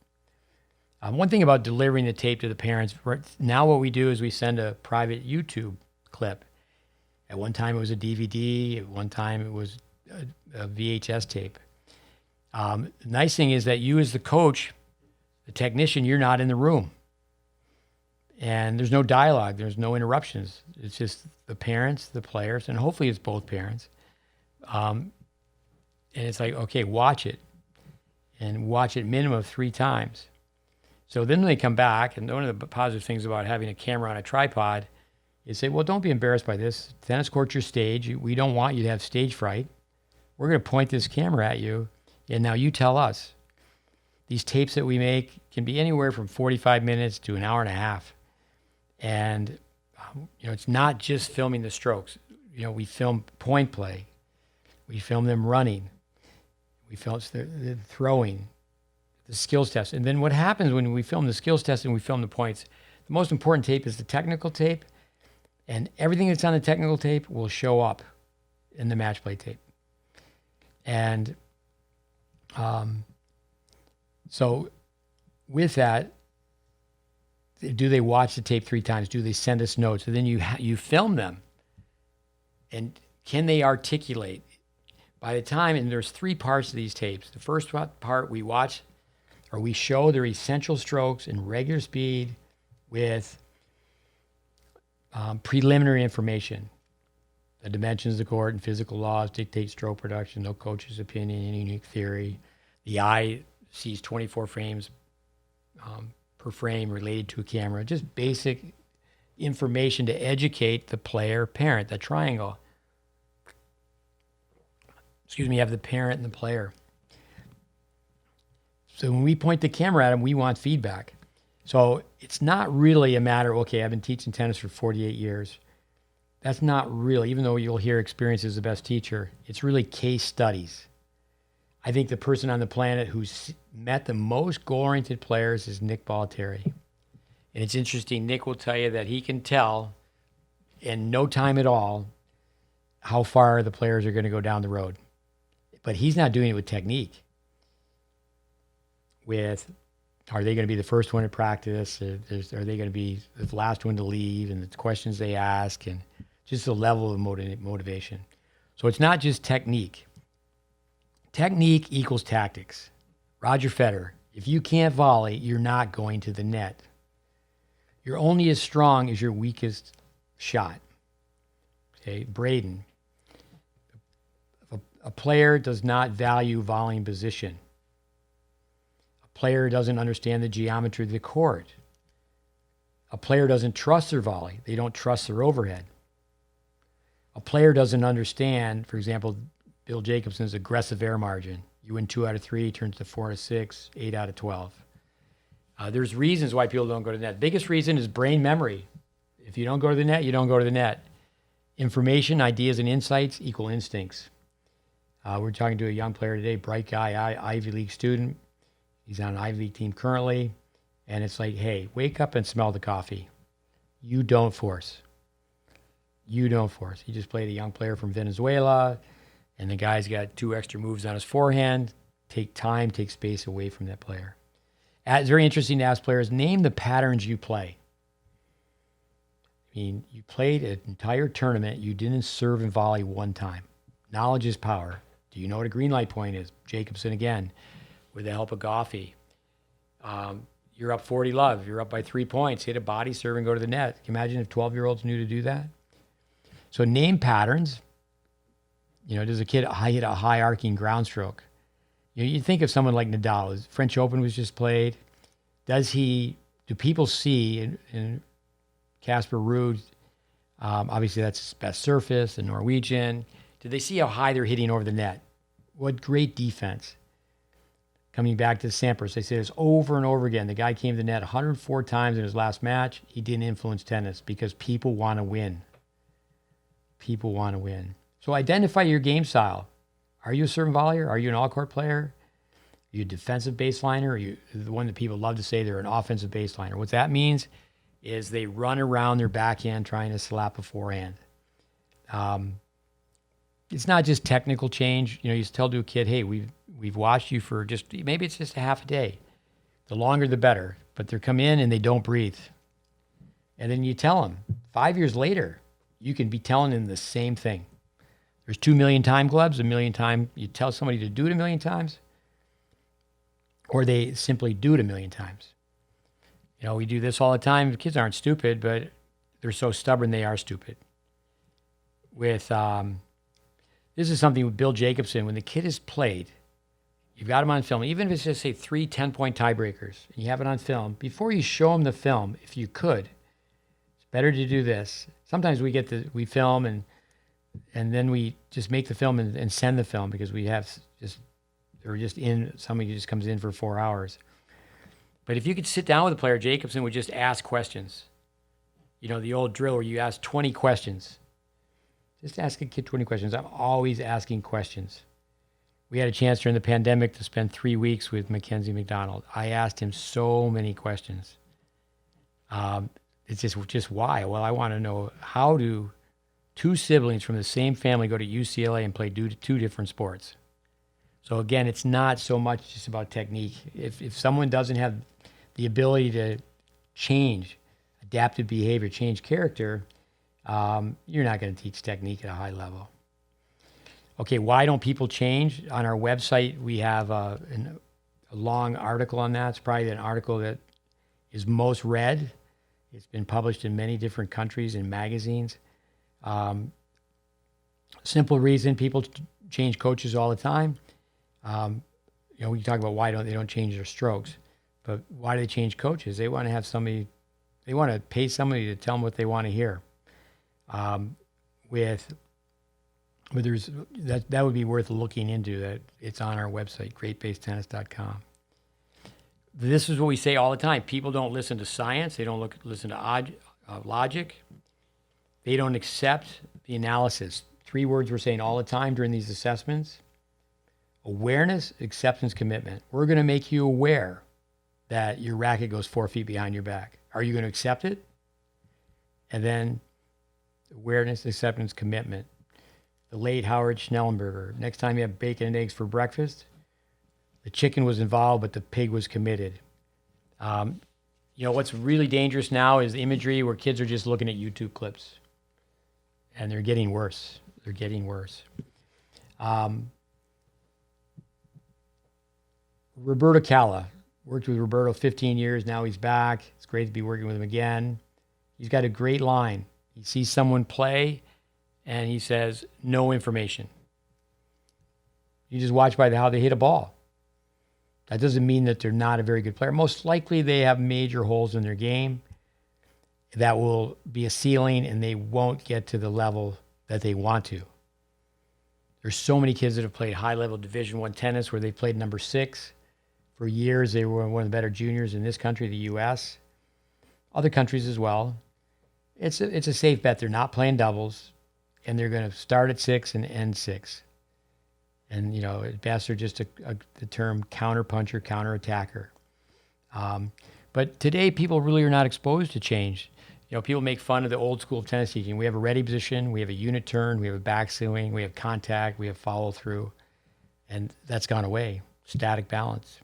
A: One thing about delivering the tape to the parents, now what we do is we send a private YouTube clip. At one time it was a DVD, at one time it was a VHS tape. The nice thing is that you as the coach, the technician, you're not in the room. And there's no dialogue, there's no interruptions. It's just the parents, the players, and hopefully it's both parents. And it's like, okay, watch it. And watch it minimum of 3 times. So then when they come back, and one of the positive things about having a camera on a tripod is say, well, don't be embarrassed by this. Tennis court's your stage. We don't want you to have stage fright. We're going to point this camera at you, and now you tell us. These tapes that we make can be anywhere from 45 minutes to an hour and a half. And, it's not just filming the strokes. We film point play. We film them running. We film the throwing, the skills test. And then what happens when we film the skills test and we film the points, the most important tape is the technical tape, and everything that's on the technical tape will show up in the match play tape. And so with that, do they watch the tape 3 times? Do they send us notes? And then you film them. And can they articulate? By the time, and there's 3 parts to these tapes. The first part we watch, or we show their essential strokes in regular speed with preliminary information. The dimensions of the court and physical laws dictate stroke production, no coach's opinion, any unique theory. The eye sees 24 frames per frame related to a camera. Just basic information to educate the player, parent, the triangle. You have the parent and the player. So when we point the camera at them, we want feedback. So it's not really a matter, okay, I've been teaching tennis for 48 years. That's not really, even though you'll hear experience is the best teacher, it's really case studies. I think the person on the planet who's met the most goal-oriented players is Nick Baltery. And it's interesting, Nick will tell you that he can tell in no time at all how far the players are going to go down the road. But he's not doing it with technique. Are they going to be the first one to practice? Are they going to be the last one to leave? And the questions they ask, and just the level of motivation. So it's not just technique. Technique equals tactics. Roger Federer, if you can't volley, you're not going to the net. You're only as strong as your weakest shot. Okay, Braden. A player does not value volleying position. A player doesn't understand the geometry of the court. A player doesn't trust their volley. They don't trust their overhead. A player doesn't understand, for example, Bill Jacobson's aggressive air margin. You win 2 out of 3, turns to 4 out of 6, 8 out of 12. There's reasons why people don't go to the net. Biggest reason is brain memory. If you don't go to the net, you don't go to the net. Information, ideas, and insights equal instincts. We're talking to a young player today, bright guy, Ivy League student. He's on an Ivy League team currently. And it's like, hey, wake up and smell the coffee. You don't force. You don't force. He just played a young player from Venezuela, and the guy's got 2 extra moves on his forehand. Take time, take space away from that player. It's very interesting to ask players, name the patterns you play. I mean, you played an entire tournament. You didn't serve and volley 1 time. Knowledge is power. Do you know what a green light point is? Jacobson again, with the help of Goffey. You're up 40 love. You're up by 3 points. Hit a body serve and go to the net. Can you imagine if 12-year-olds knew to do that? So name patterns. Does a kid hit a high arcing ground stroke? You think of someone like Nadal. His French Open was just played. Do people see in Casper Ruud, obviously that's his best surface, the Norwegian. Do they see how high they're hitting over the net? What great defense. Coming back to Sampras, they say this over and over again. The guy came to the net 104 times in his last match. He didn't influence tennis because people want to win. People want to win. So identify your game style. Are you a serve volleyer? Are you an all-court player? Are you a defensive baseliner? Are you the one that people love to say they're an offensive baseliner? What that means is they run around their backhand trying to slap a forehand. It's not just technical change. You tell to a kid, hey, we've watched you for maybe it's just a half a day. The longer, the better. But they come in and they don't breathe. And then you tell them 5 years later, you can be telling them the same thing. There's 2 million time clubs, 1 million time. You tell somebody to do it 1 million times, or they simply do it 1 million times. We do this all the time. The kids aren't stupid, but they're so stubborn they are stupid. This is something with Bill Jacobson. When the kid is played, you've got him on film, even if it's just, say, 3 10-point tiebreakers, and you have it on film, before you show him the film, if you could, it's better to do this. Sometimes we film and then we just make the film and send the film because somebody just comes in for 4 hours. But if you could sit down with a player, Jacobson would just ask questions. The old drill where you ask 20 questions. Just ask a kid 20 questions. I'm always asking questions. We had a chance during the pandemic to spend 3 weeks with Mackenzie McDonald. I asked him so many questions. It's just why? Well, I want to know, how do 2 siblings from the same family go to UCLA and play 2 different sports? So again, it's not so much just about technique. If someone doesn't have the ability to change adaptive behavior, change character, you're not going to teach technique at a high level. Okay, why don't people change? On our website, we have a long article on that. It's probably an article that is most read. It's been published in many different countries and magazines. Simple reason people change coaches all the time. We talk about why they don't change their strokes, but why do they change coaches? They want to have somebody, they want to pay somebody to tell them what they want to hear. That would be worth looking into. That it's on our website, GreatBaseTennis.com. This is what we say all the time. People don't listen to science. They don't listen to logic. They don't accept the analysis. 3 words we're saying all the time during these assessments: awareness, acceptance, commitment. We're going to make you aware that your racket goes 4 feet behind your back. Are you going to accept it? And then awareness, acceptance, commitment. The late Howard Schnellenberger. Next time you have bacon and eggs for breakfast, the chicken was involved, but the pig was committed. What's really dangerous now is the imagery where kids are just looking at YouTube clips. And they're getting worse. Roberto Calla. Worked with Roberto 15 years. Now he's back. It's great to be working with him again. He's got a great line. He sees someone play, and he says, no information. You just watch by how they hit a ball. That doesn't mean that they're not a very good player. Most likely they have major holes in their game that will be a ceiling, and they won't get to the level that they want to. There's so many kids that have played high-level Division I tennis where they played number 6. For years, they were one of the better juniors in this country, the U.S., other countries as well. It's a safe bet. They're not playing doubles, and they're going to start at 6 and end 6. And, at best, they're just the term counter-puncher, counter-attacker. But today, people really are not exposed to change. People make fun of the old school of tennis teaching. We have a ready position, we have a unit turn, we have a backswing, we have contact, we have follow-through, and that's gone away. Static balance.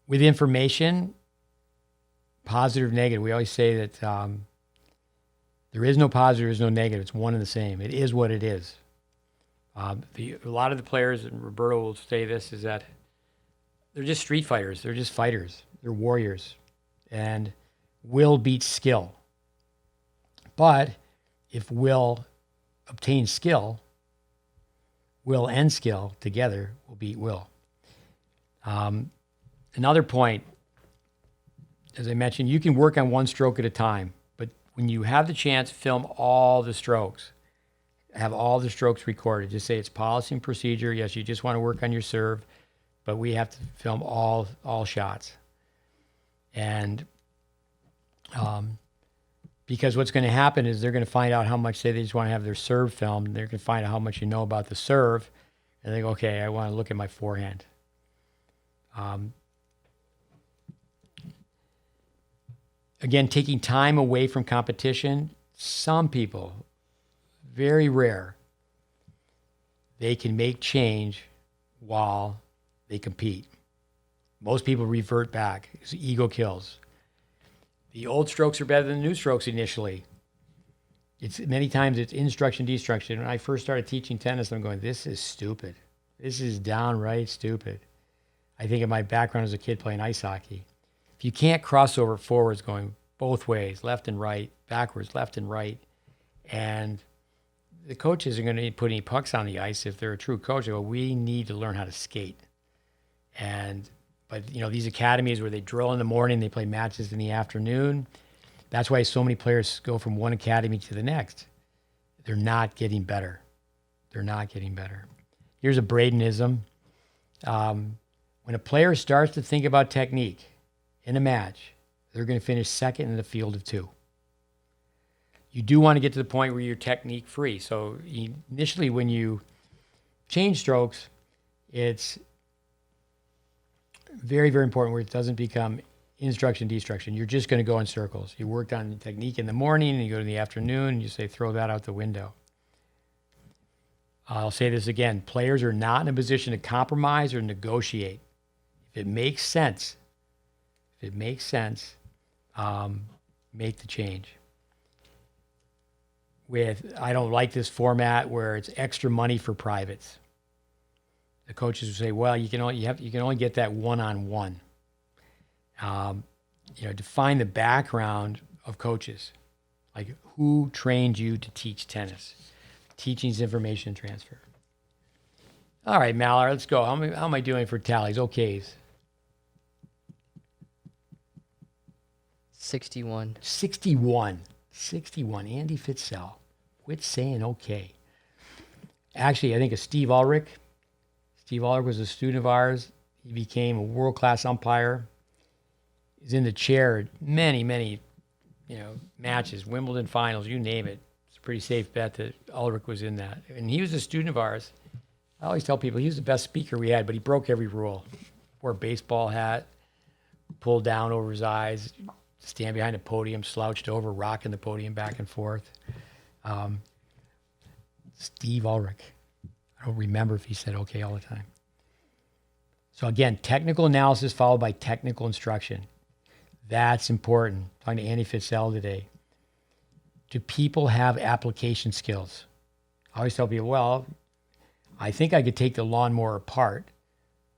A: With information, positive, negative, we always say that there is no positive, there is no negative. It's one and the same. It is what it is. A lot of the players, and Roberto will say this, is that they're just street fighters. They're just fighters. They're warriors. And will beats skill. But if will obtains skill, will and skill together will beat will. Another point, as I mentioned, you can work on one stroke at a time, but when you have the chance, film all the strokes. Have all the strokes recorded. Just say it's policy and procedure. Yes, you just want to work on your serve, but we have to film all shots. And because what's going to happen is they're going to find out how much, say they just want to have their serve filmed, they're going to find out how much you know about the serve, and they go, okay, I want to look at my forehand. Again, taking time away from competition, some people, very rare, they can make change while they compete. Most people revert back. Ego kills. The old strokes are better than the new strokes initially. Many times it's instruction, destruction. When I first started teaching tennis, I'm going, this is stupid. This is downright stupid. I think of my background as a kid playing ice hockey. If you can't cross over forwards going both ways, left and right, backwards, left and right, and the coaches are going to put any pucks on the ice if they're a true coach. They go, we need to learn how to skate. But these academies where they drill in the morning, they play matches in the afternoon. That's why so many players go from one academy to the next. They're not getting better. They're not getting better. Here's a Bradenism. When a player starts to think about technique in a match, they're going to finish second in the field of two. You do want to get to the point where you're technique free. So initially when you change strokes, it's very, very important where it doesn't become instruction, destruction. You're just going to go in circles. You worked on the technique in the morning and you go to the afternoon and you say, throw that out the window. I'll say this again. Players are not in a position to compromise or negotiate. If it makes sense, make the change. I don't like this format where it's extra money for privates. The coaches will say, well, you can only get that one-on-one. Define the background of coaches. Like, who trained you to teach tennis? Teaching is information transfer. All right, Malhar, let's go. How am I doing for tallies? Okays.
B: 61.
A: 61. Andy Fitzell. Quit saying okay. Actually, I think of Steve Ulrich. Steve Ulrich was a student of ours. He became a world-class umpire. He's in the chair at many, many, matches, Wimbledon finals, you name it. It's a pretty safe bet that Ulrich was in that. And he was a student of ours. I always tell people he was the best speaker we had, but he broke every rule. Wore a baseball hat, pulled down over his eyes, stand behind a podium, slouched over, rocking the podium back and forth. Steve Ulrich. I don't remember if he said okay all the time. So again, technical analysis followed by technical instruction. That's important. I'm talking to Andy Fitzell today. Do people have application skills? I always tell people, well, I think I could take the lawnmower apart,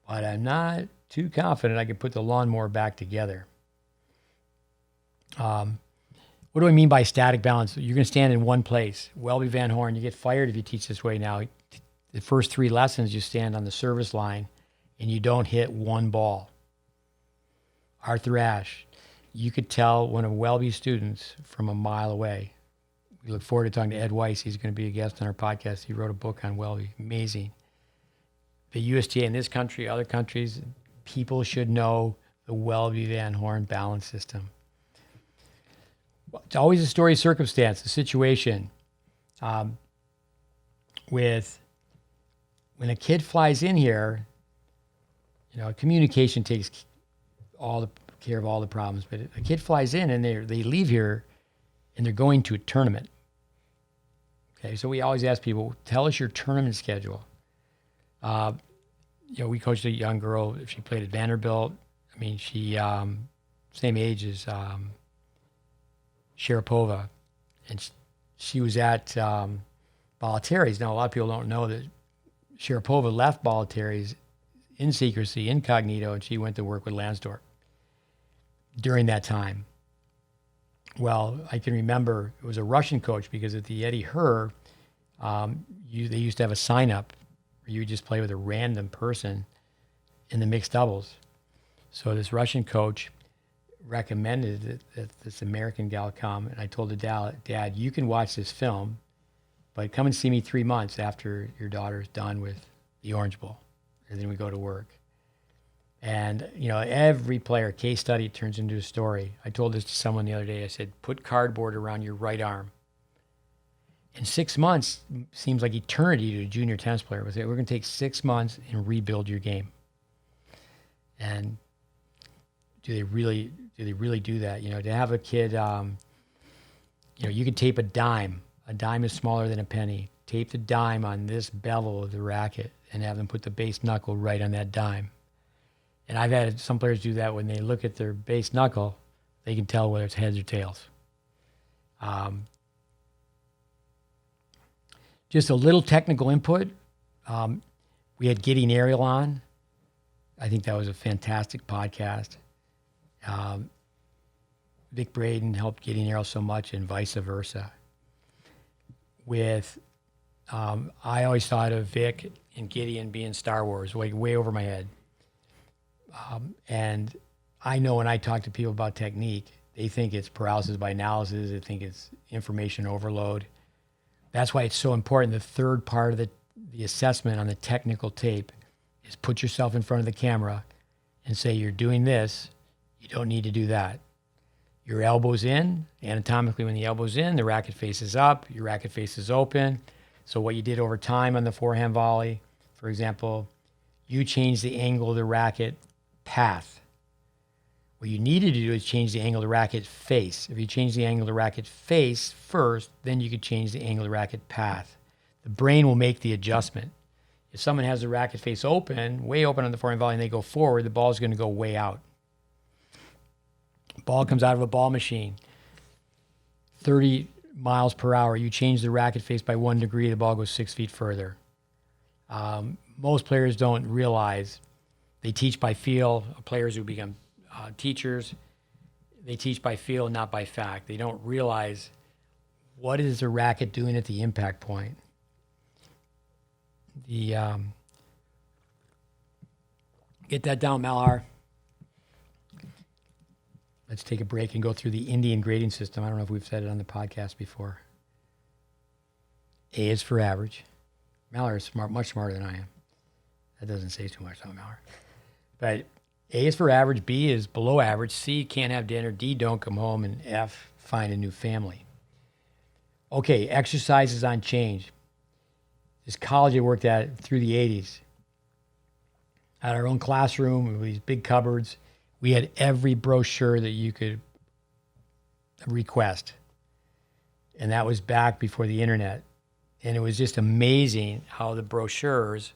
A: but I'm not too confident I could put the lawnmower back together. What do I mean by static balance? You're going to stand in one place. Welby Van Horn, you get fired if you teach this way now. The first 3 lessons, you stand on the service line and you don't hit one ball. Arthur Ashe, you could tell one of Welby's students from a mile away. We look forward to talking to Ed Weiss. He's going to be a guest on our podcast. He wrote a book on Welby. Amazing. The USTA in this country, other countries, people should know the Welby Van Horn balance system. It's always a story of circumstance, a situation. When a kid flies in here, communication takes care of all the problems. But a kid flies in and they leave here and they're going to a tournament. Okay, so we always ask people, tell us your tournament schedule. We coached a young girl. She played at Vanderbilt. I mean, she same age as Sharapova, and she was at Baltery's. Now, a lot of people don't know that Sharapova left Baltery's in secrecy, incognito, and she went to work with Lansdorf during that time. Well, I can remember it was a Russian coach because at the Eddie Herr, they used to have a sign up where you would just play with a random person in the mixed doubles. So this Russian coach recommended that this American gal come, and I told the dad, you can watch this film, but come and see me 3 months after your daughter's done with the Orange Bowl, and then we go to work. And, every player, case study turns into a story. I told this to someone the other day. I said, put cardboard around your right arm. And 6 months seems like eternity to a junior tennis player. We're going to take 6 months and rebuild your game. And do they really do that? To have a kid, you could tape a dime. A dime is smaller than a penny. Tape the dime on this bevel of the racket and have them put the base knuckle right on that dime. And I've had some players do that when they look at their base knuckle, they can tell whether it's heads or tails. Just a little technical input. We had Gideon Ariel on. I think that was a fantastic podcast. Vic Braden helped Gideon Ariel so much and vice versa. I always thought of Vic and Gideon being Star Wars, way over my head. And I know when I talk to people about technique, they think it's paralysis by analysis. They think it's information overload. That's why it's so important. The third part of the assessment on the technical tape is put yourself in front of the camera and say, you're doing this. You don't need to do that. Your elbow's in. Anatomically, when the elbow's in, the racket face is up. Your racket face is open. So what you did over time on the forehand volley, for example, you change the angle of the racket path. What you needed to do is change the angle of the racket face. If you change the angle of the racket face first, then you could change the angle of the racket path. The brain will make the adjustment. If someone has the racket face open, way open on the forehand volley, and they go forward, the ball is going to go way out. Ball comes out of a ball machine, 30 miles per hour. You change the racket face by 1 degree, the ball goes 6 feet further. Most players don't realize they teach by feel. Players who become teachers, they teach by feel, not by fact. They don't realize what is the racket doing at the impact point. Get that down, Malhar. Let's take a break and go through the Indian grading system. I don't know if we've said it on the podcast before. A is for average. Malhar is smart, much smarter than I am. That doesn't say too much on Malhar. But A is for average, B is below average, C, can't have dinner, D, don't come home, and F, find a new family. Okay, exercises on change. This college I worked at through the 80s. At our own classroom, with these big cupboards, we had every brochure that you could request. And that was back before the internet. And it was just amazing how the brochures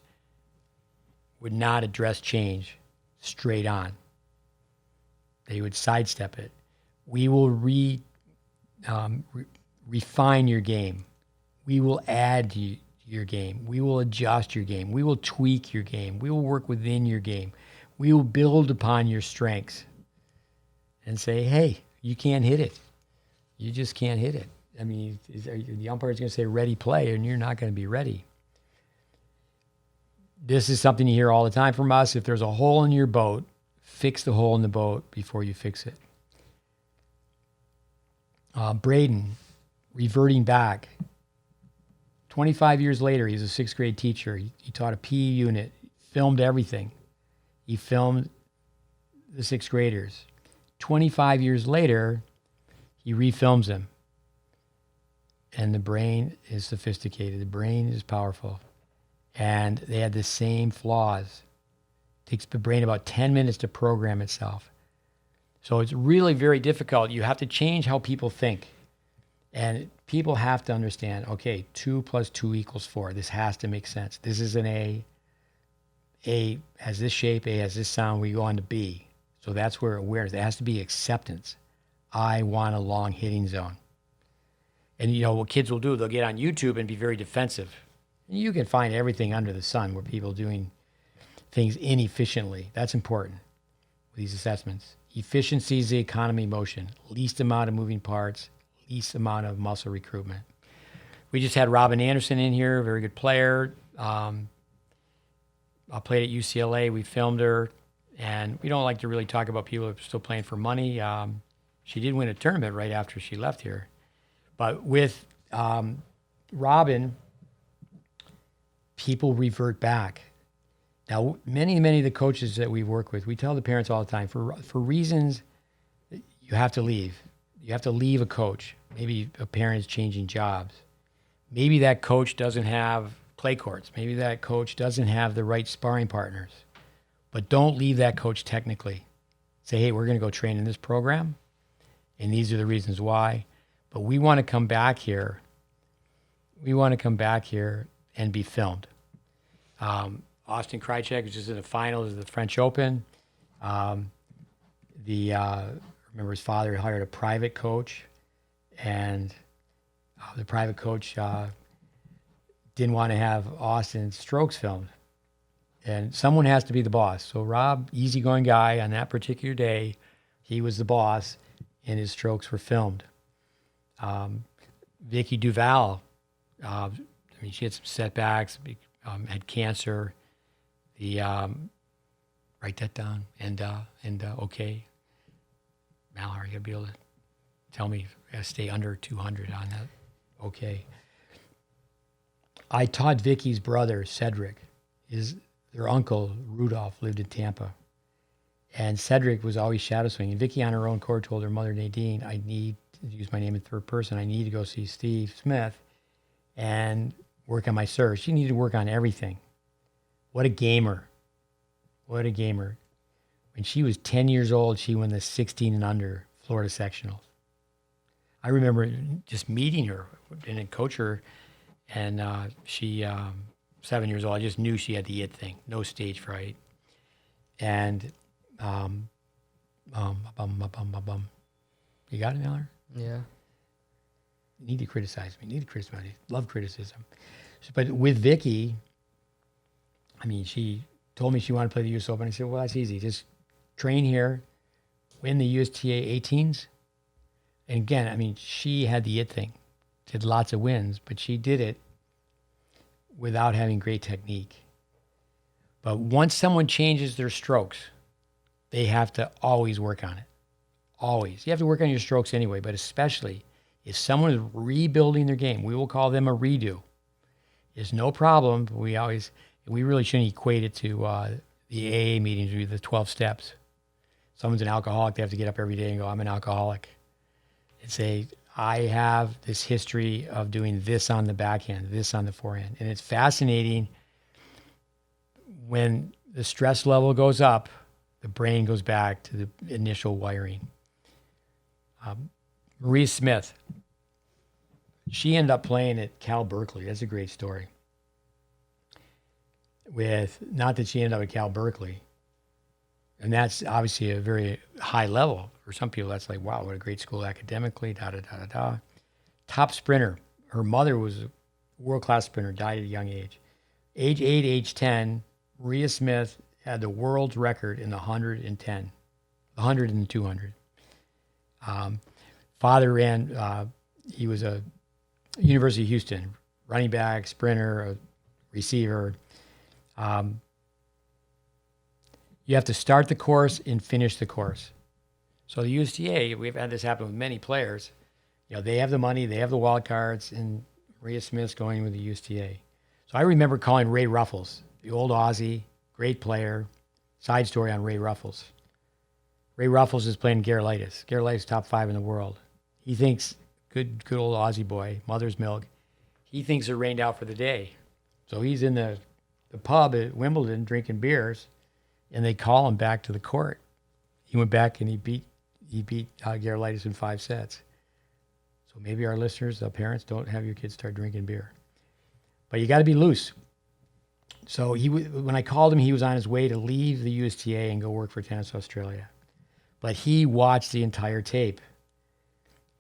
A: would not address change straight on. They would sidestep it. We will refine your game. We will add to your game. We will adjust your game. We will tweak your game. We will work within your game. We will build upon your strengths and say, hey, you can't hit it. You just can't hit it. I mean, the umpire is going to say ready, play, and you're not going to be ready. This is something you hear all the time from us. If there's a hole in your boat, fix the hole in the boat before you fix it. Braden, reverting back. 25 years later, he's a sixth grade teacher. He taught a PE unit, filmed everything. He filmed the sixth graders. 25 years later, he refilms them. And the brain is sophisticated. The brain is powerful. And they had the same flaws. It takes the brain about 10 minutes to program itself. So it's really very difficult. You have to change how people think. And people have to understand, okay, 2 + 2 = 4. This has to make sense. This is an A. A has this shape, A has this sound, we go on to B. So that's where awareness, there has to be acceptance. I want a long hitting zone. And you know what kids will do, they'll get on YouTube and be very defensive. And you can find everything under the sun where people are doing things inefficiently. That's important with these assessments. Efficiency is the economy of motion. Least amount of moving parts, least amount of muscle recruitment. We just had Robin Anderson in here, a very good player. I played at UCLA. We filmed her, and we don't like to really talk about people who are still playing for money. She did win a tournament right after she left here. But with Robin, people revert back. Now, many of the coaches that we work with, we tell the parents all the time, for reasons you have to leave. You have to leave a coach. Maybe a parent is changing jobs. Maybe that coach doesn't have play courts. Maybe that coach doesn't have the right sparring partners. But don't leave that coach technically. Say, hey, we're going to go train in this program, and these are the reasons why. But we want to come back here. We want to come back here and be filmed. Austin Krychek was just in the finals of the French Open. Remember his father hired a private coach, and the private coach didn't want to have Austin's strokes filmed. And someone has to be the boss. So Rob, easygoing guy, on that particular day, he was the boss, and his strokes were filmed. Vicky Duval, she had some setbacks, had cancer. Write that down. And okay, Malhar, you gotta be able to tell me, I gotta stay under 200 on that. Okay. I taught Vicky's brother, Cedric. Their uncle, Rudolph, lived in Tampa. And Cedric was always shadow swinging. Vicky on her own court told her mother, Nadine, I need to use my name in third person. I need to go see Steve Smith and work on my serve. She needed to work on everything. What a gamer. What a gamer. When she was 10 years old, she won the 16 and under Florida sectionals. I remember just meeting her and then coach her, and she, 7 years old, I just knew she had the it thing, no stage fright. And, you got it, Malhar?
B: Yeah.
A: You need to criticize me. Love criticism. But with Vicky, she told me she wanted to play the US Open. I said, well, that's easy. Just train here, win the USTA 18s. And again, she had the it thing. Did lots of wins, but she did it without having great technique. But once someone changes their strokes, they have to always work on it. Always. You have to work on your strokes anyway, but especially if someone is rebuilding their game, we will call them a redo. It's no problem, but we really shouldn't equate it to the AA meetings or the 12 steps. Someone's an alcoholic, they have to get up every day and go, I'm an alcoholic. And say, I have this history of doing this on the backhand, this on the forehand. And it's fascinating when the stress level goes up, the brain goes back to the initial wiring. Marie Smith, she ended up playing at Cal Berkeley. That's a great story. Not that she ended up at Cal Berkeley, and that's obviously a very high level. For some people, that's like, wow, what a great school academically, da-da-da-da-da. Top sprinter. Her mother was a world-class sprinter, died at a young age. Age 8, age 10, Maria Smith had the world's record in the 100 and 10, the 100 and 200. Father ran, he was a University of Houston running back, sprinter, a receiver. You have to start the course and finish the course. So the USTA, we've had this happen with many players. They have the money, they have the wild cards, and Maria Smith's going with the USTA. So I remember calling Ray Ruffles, the old Aussie, great player. Side story on Ray Ruffles. Ray Ruffles is playing Gerolaitis. Gerolaitis top 5 in the world. He thinks, good old Aussie boy, mother's milk. He thinks it rained out for the day. So he's in the pub at Wimbledon drinking beers, and they call him back to the court. He went back and he beat Gerolaitis in 5 sets. So maybe our listeners, parents, don't have your kids start drinking beer. But you got to be loose. So when I called him, he was on his way to leave the USTA and go work for Tennis Australia. But he watched the entire tape.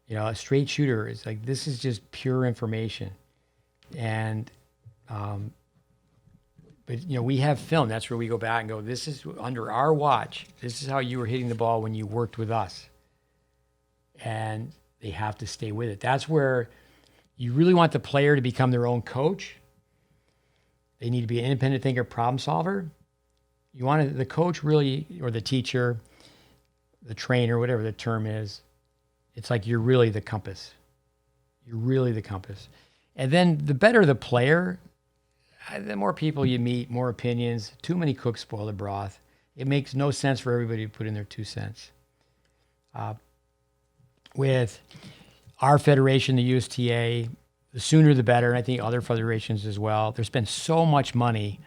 A: A straight shooter is like, this is just pure information. And But, we have film. That's where we go back and go, this is under our watch. This is how you were hitting the ball when you worked with us. And they have to stay with it. That's where you really want the player to become their own coach. They need to be an independent thinker, problem solver. You want the coach really, or the teacher, the trainer, whatever the term is. It's like you're really the compass. You're really the compass. And then the better the player, the more people you meet, more opinions. Too many cooks spoil the broth. It makes no sense for everybody to put in their 2 cents. With our federation, the USTA, the sooner the better, and I think other federations as well. There's been so much money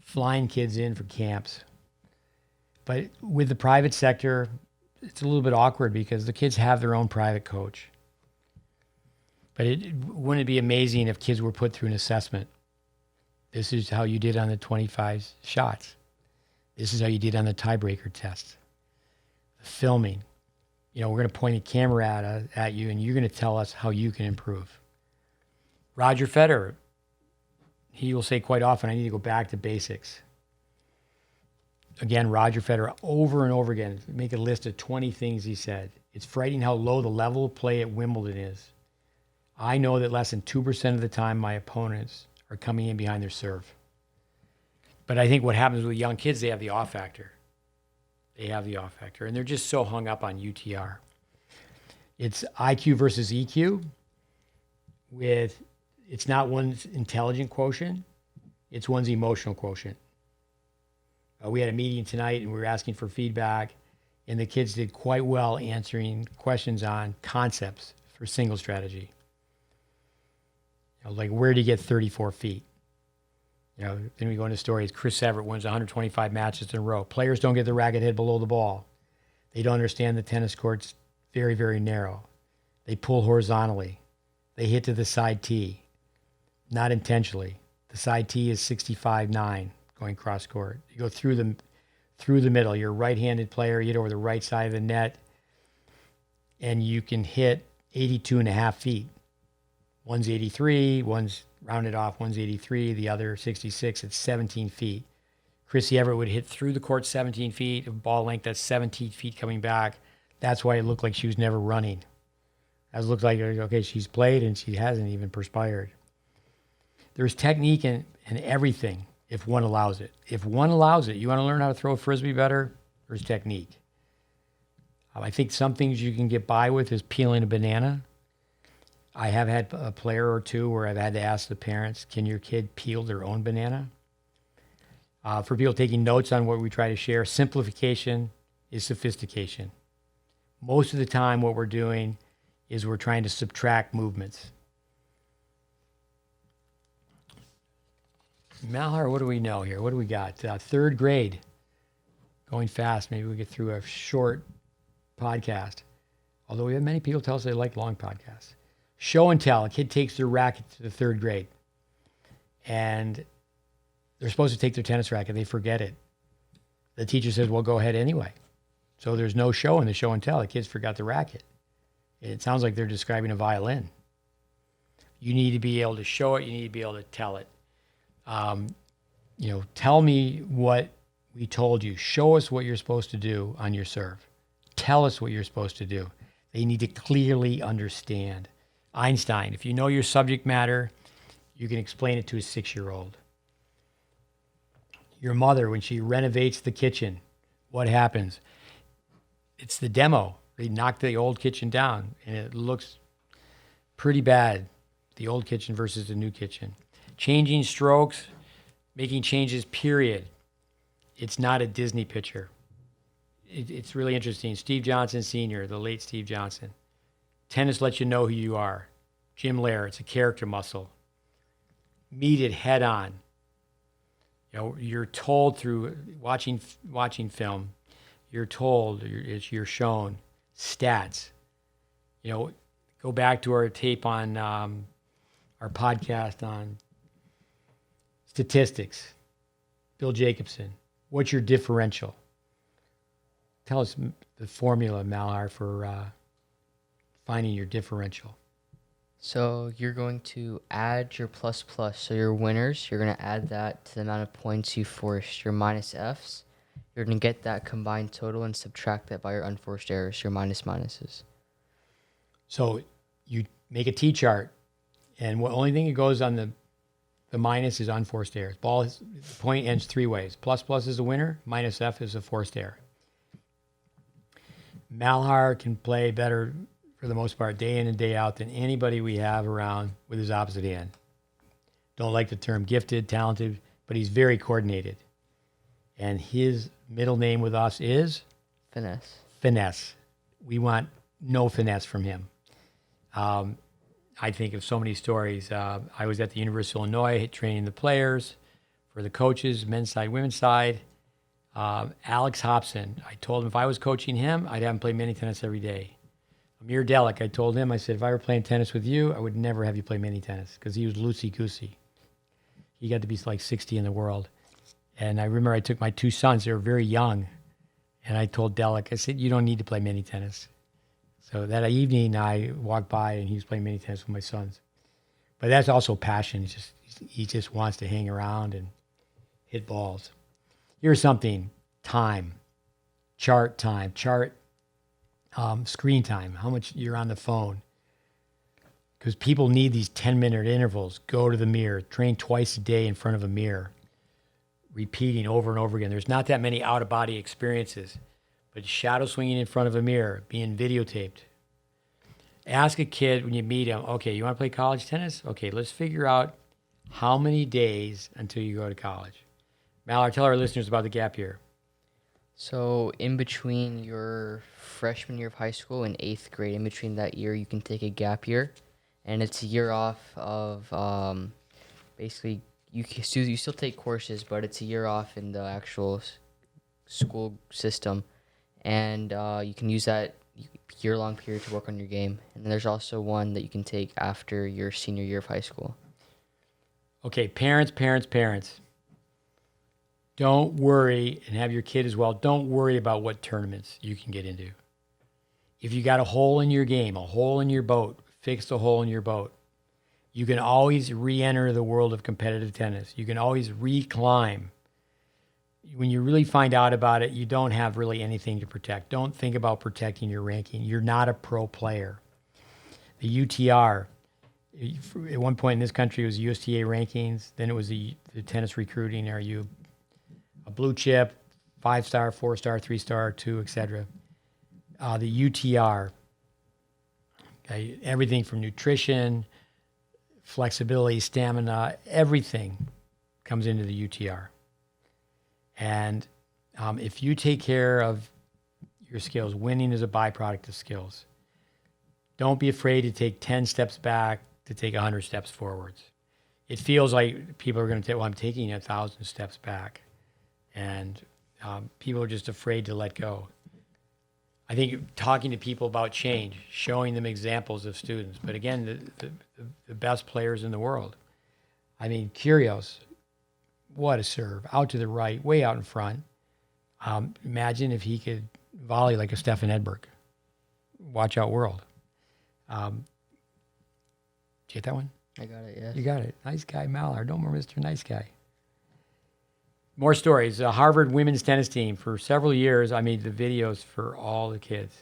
A: flying kids in for camps. But with the private sector, it's a little bit awkward because the kids have their own private coach. But wouldn't it be amazing if kids were put through an assessment? This is how you did on the 25 shots. This is how you did on the tiebreaker test. The filming. We're going to point a camera at you, and you're going to tell us how you can improve. Roger Federer, he will say quite often, I need to go back to basics. Again, Roger Federer, over and over again, make a list of 20 things he said. It's frightening how low the level of play at Wimbledon is. I know that less than 2% of the time my opponents are coming in behind their serve. But I think what happens with young kids, they have the off factor. They have the off factor, and they're just so hung up on UTR. It's IQ versus EQ. It's not one's intelligent quotient, it's one's emotional quotient. We had a meeting tonight, and we were asking for feedback, and the kids did quite well answering questions on concepts for single strategy. Like, where do you get 34 feet? Then we go into stories. Chris Evert wins 125 matches in a row. Players don't get the racket head below the ball. They don't understand the tennis court's very, very narrow. They pull horizontally. They hit to the side tee, not intentionally. The side tee is 65-9 going cross court. You go through the middle. You're a right-handed player. You hit over the right side of the net, and you can hit 82.5 feet. One's 83, one's rounded off, one's 83, the other 66, it's 17 feet. Chrissy Everett would hit through the court 17 feet, a ball length that's 17 feet coming back. That's why it looked like she was never running. It looked like, okay, she's played and she hasn't even perspired. There's technique in everything if one allows it. If one allows it, you want to learn how to throw a Frisbee better, there's technique. I think some things you can get by with is peeling a banana. I have had a player or two where I've had to ask the parents, can your kid peel their own banana? For people taking notes on what we try to share, simplification is sophistication. Most of the time what we're doing is we're trying to subtract movements. Malhar, what do we know here? What do we got? Third grade. Going fast. Maybe we get through a short podcast. Although we have many people tell us they like long podcasts. Show and tell. A kid takes their racket to the third grade. And they're supposed to take their tennis racket. They forget it. The teacher says, well, go ahead anyway. So there's no show in the show and tell. The kids forgot the racket. It sounds like they're describing a violin. You need to be able to show it. You need to be able to tell it. Tell me what we told you. Show us what you're supposed to do on your serve. Tell us what you're supposed to do. They need to clearly understand. Einstein, if you know your subject matter, you can explain it to a 6-year-old. Your mother, when she renovates the kitchen, what happens? It's the demo. They knock the old kitchen down, and it looks pretty bad, the old kitchen versus the new kitchen. Changing strokes, making changes, period. It's not a Disney picture. It's really interesting. Steve Johnson Sr., the late Steve Johnson. Tennis lets you know who you are. Jim Lair, it's a character muscle. Meet it head on. You're told through watching film, you're told, you're shown stats. Go back to our tape on our podcast on statistics. Bill Jacobson, what's your differential? Tell us the formula, Malhar, for finding your differential.
B: So you're going to add your plus plus. So your winners, you're going to add that to the amount of points you forced. Your minus Fs, you're going to get that combined total and subtract that by your unforced errors, your minuses.
A: So you make a T-chart, and the only thing that goes on the minus is unforced errors. The point ends three ways. Plus plus is a winner. Minus F is a forced error. Malhar can play better for the most part, day in and day out, than anybody we have around with his opposite hand. Don't like the term gifted, talented, but he's very coordinated. And his middle name with us is?
B: Finesse.
A: Finesse. We want no finesse from him. I think of so many stories. I was at the University of Illinois training the players for the coaches, men's side, women's side. Alex Hopson, I told him if I was coaching him, I'd have him play mini tennis every day. Amir Delic, I told him, I said, if I were playing tennis with you, I would never have you play mini tennis because he was loosey-goosey. He got to be like 60 in the world. And I remember I took my two sons, they were very young, and I told Delic, I said, you don't need to play mini tennis. So that evening I walked by and he was playing mini tennis with my sons. But that's also passion. He just wants to hang around and hit balls. Here's something, chart screen time, how much you're on the phone. Because people need these 10-minute intervals. Go to the mirror, train twice a day in front of a mirror, repeating over and over again. There's not that many out-of-body experiences, but shadow swinging in front of a mirror, being videotaped. Ask a kid when you meet him, okay, you want to play college tennis? Okay, let's figure out how many days until you go to college. Malhar, tell our listeners about the gap year.
B: So in between your freshman year of high school and 8th grade, in between that year, you can take a gap year. And it's a year off of basically, you still take courses, but it's a year off in the actual school system. And you can use that year-long period to work on your game. And then there's also one that you can take after your senior year of high school.
A: Okay, parents. Don't worry, and have your kid as well, don't worry about what tournaments you can get into. If you got a hole in your game, a hole in your boat, fix the hole in your boat. You can always re-enter the world of competitive tennis. You can always reclimb. When you really find out about it, you don't have really anything to protect. Don't think about protecting your ranking. You're not a pro player. The UTR, at one point in this country, it was USTA rankings. Then it was the tennis recruiting. Are you a blue chip, 5-star, 4-star, 3-star, 2, etc. The UTR, okay, everything from nutrition, flexibility, stamina, everything comes into the UTR. And if you take care of your skills, winning is a byproduct of skills. Don't be afraid to take 10 steps back to take 100 steps forwards. It feels like people are going to say, well, I'm taking 1,000 steps back. And people are just afraid to let go. I think talking to people about change, showing them examples of students. But again, the best players in the world. I mean, Kyrgios, what a serve. Out to the right, way out in front. Imagine if he could volley like a Stefan Edberg. Watch out world. Did you get that one?
B: I got it, yes.
A: You got it. Nice guy, Malhar. Don't remember Mr. Nice Guy. More stories. The Harvard women's tennis team. For several years, I made the videos for all the kids.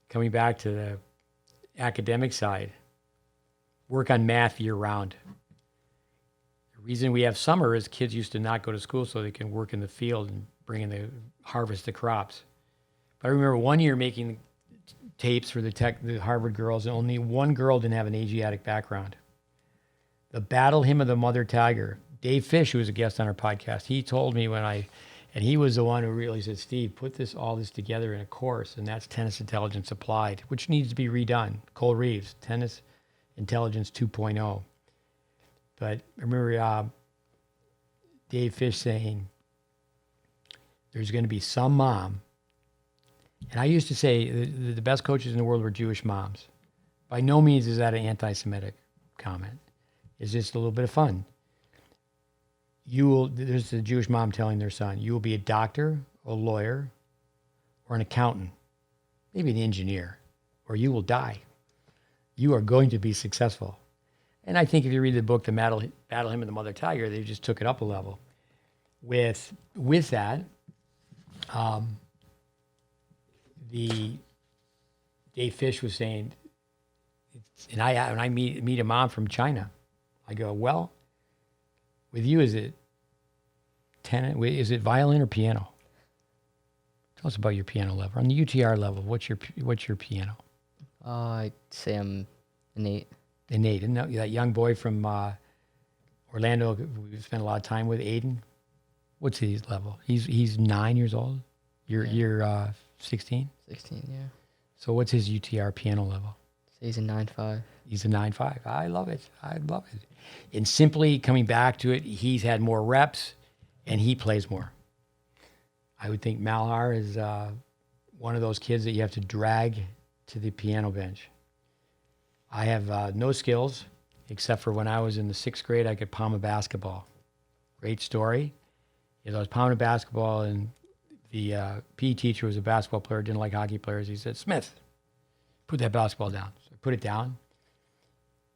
A: Coming back to the academic side, work on math year-round. The reason we have summer is kids used to not go to school so they can work in the field and bring in the harvest the crops. But I remember one year making tapes for the Harvard girls, and only one girl didn't have an Asiatic background. The Battle Hymn of the Mother Tiger. Dave Fish, who was a guest on our podcast, he told me and he was the one who really said, Steve, put all this together in a course, and that's Tennis Intelligence Applied, which needs to be redone. Cole Reeves, Tennis Intelligence 2.0. But I remember Dave Fish saying, there's going to be some mom, and I used to say the best coaches in the world were Jewish moms. By no means is that an anti-Semitic comment. It's just a little bit of fun. There's a Jewish mom telling their son, you will be a doctor, a lawyer, or an accountant, maybe an engineer, or you will die. you are going to be successful. And I think if you read the book, Battle Him and the Mother Tiger, they just took it up a level. With that, the Dave Fish was saying, and when I meet a mom from China, I go, well, with you, is it violin or piano? Tell us about your piano level. On the UTR level, what's your piano?
B: I'd say I'm innate.
A: Innate. And that young boy from Orlando, we spent a lot of time with, Aiden. What's his level? He's 9 years old. You're 16.
B: 16, yeah.
A: So what's his UTR piano level?
B: So he's a 9.5.
A: He's a 9.5. I love it. And simply coming back to it, he's had more reps, and he plays more. I would think Malhar is one of those kids that you have to drag to the piano bench. I have no skills, except for when I was in the 6th grade, I could palm a basketball. Great story. I was pounding basketball, and the PE teacher was a basketball player, didn't like hockey players. He said, Smith, put that basketball down. So I put it down,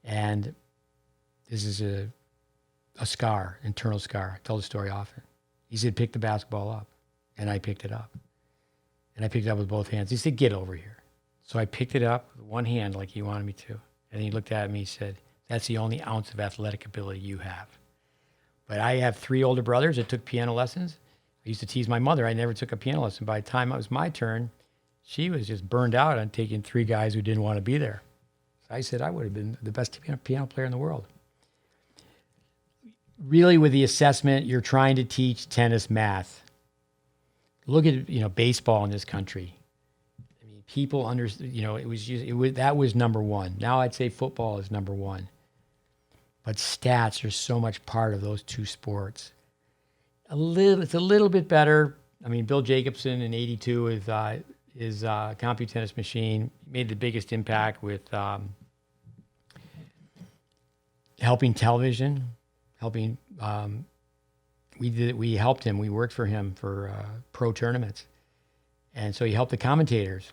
A: and this is a scar, internal scar. I tell the story often. He said, pick the basketball up, and I picked it up. And I picked it up with both hands. He said, get over here. So I picked it up with one hand like he wanted me to. And he looked at me and said, that's the only ounce of athletic ability you have. But I have 3 older brothers that took piano lessons. I used to tease my mother. I never took a piano lesson. By the time it was my turn, she was just burned out on taking 3 guys who didn't want to be there. So I said I would have been the best piano player in the world. Really, with the assessment, you're trying to teach tennis math. Look at baseball in this country. I mean, people that was number one. Now I'd say football is number one. But stats are so much part of those 2 sports. It's a little bit better. I mean, Bill Jacobson in '82 with his CompuTennis machine made the biggest impact with helping television, we helped him. We worked for him for pro tournaments, and so he helped the commentators.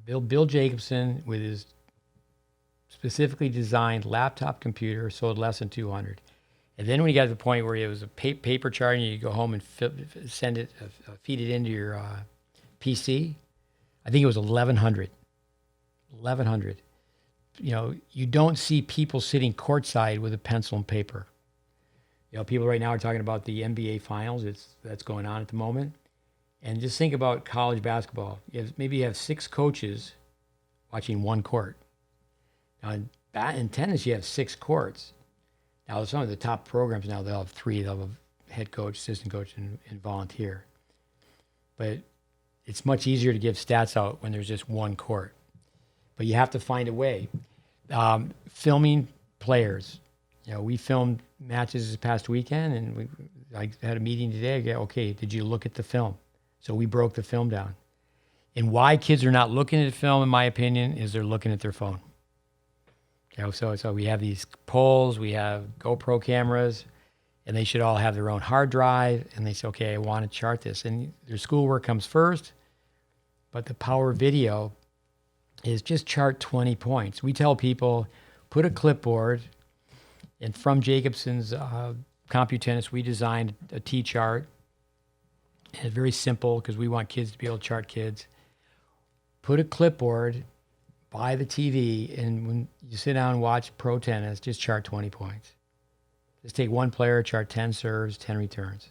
A: Bill Jacobson with his specifically designed laptop computer sold less than 200. And then when you got to the point where it was a paper chart and you go home and feed it into your PC, I think it was 1,100. 1,100. You don't see people sitting courtside with a pencil and paper. People right now are talking about the NBA finals. That's going on at the moment. And just think about college basketball. Maybe you have 6 coaches watching 1 court. Now in tennis, you have 6 courts. Now, some of the top programs now, they'll have 3. They'll have a head coach, assistant coach, and volunteer. But it's much easier to give stats out when there's just 1 court. But you have to find a way. Filming players. We filmed matches this past weekend, and I had a meeting today. I go, okay, did you look at the film? So we broke the film down. And why kids are not looking at the film, in my opinion, is they're looking at their phone. So we have these poles, we have GoPro cameras, and they should all have their own hard drive. And they say, okay, I want to chart this. And their schoolwork comes first, but the power of video is just chart 20 points. We tell people, put a clipboard, and from Jacobson's CompuTennis, we designed a T-chart. And it's very simple because we want kids to be able to chart kids. Put a clipboard by the TV, and when you sit down and watch pro tennis, just chart 20 points. Just take 1 player, chart 10 serves, 10 returns.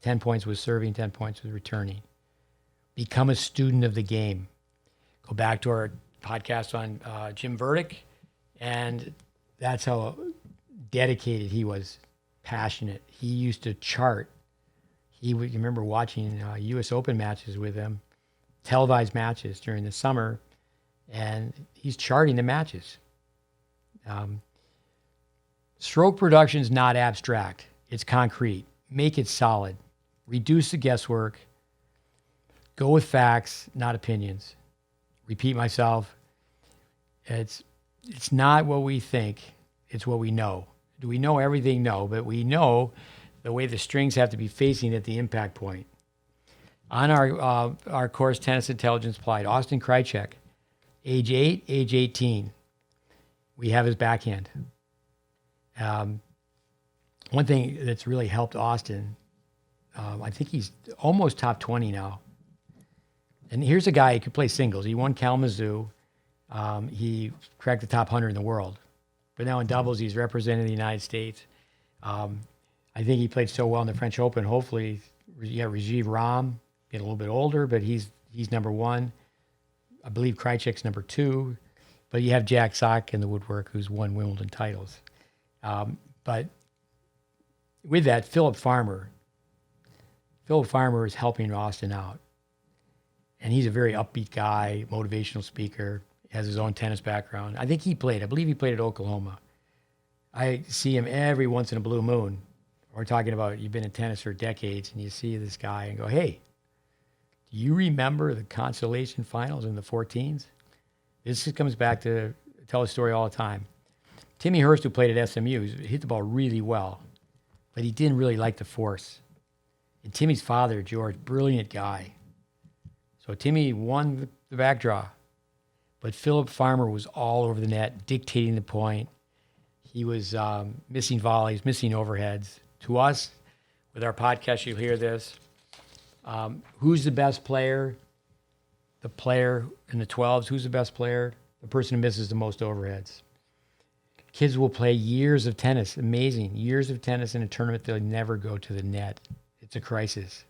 A: 10 points with serving, 10 points with returning. Become a student of the game. Go back to our podcast on Jim Verdick, and that's how dedicated he was, passionate. He used to chart. You remember watching U.S. Open matches with him, televised matches during the summer, and he's charting the matches. Stroke production is not abstract. It's concrete. Make it solid. Reduce the guesswork. Go with facts, not opinions. Repeat myself. It's not what we think. It's what we know. Do we know everything? No, but we know the way the strings have to be facing at the impact point. On our course, Tennis Intelligence Applied, Austin Krychek Age 8, age 18, we have his backhand. One thing that's really helped Austin, I think he's almost top 20 now. And here's a guy who could play singles. He won Kalamazoo. He cracked the top 100 in the world. But now in doubles, he's represented the United States. I think he played so well in the French Open. Hopefully, Rajiv Ram, getting a little bit older, but he's number one. I believe Krychek's number two. But you have Jack Sock in the woodwork, who's won Wimbledon titles. But with that, Philip Farmer is helping Austin out. And he's a very upbeat guy, motivational speaker, has his own tennis background. I believe he played at Oklahoma. I see him every once in a blue moon. We're talking about you've been in tennis for decades, and you see this guy and go, hey, do you remember the consolation finals in the 14s? This comes back to tell a story all the time. Timmy Hurst, who played at SMU, hit the ball really well, but he didn't really like the force. And Timmy's father, George, brilliant guy. So Timmy won the back draw, but Philip Farmer was all over the net, dictating the point. He was missing volleys, missing overheads. To us, with our podcast, you'll hear this. Who's the best player? The player in the 12s. Who's the best player? The person who misses the most overheads. Kids will play years of tennis, amazing, years of tennis in a tournament. They'll never go to the net. It's a crisis.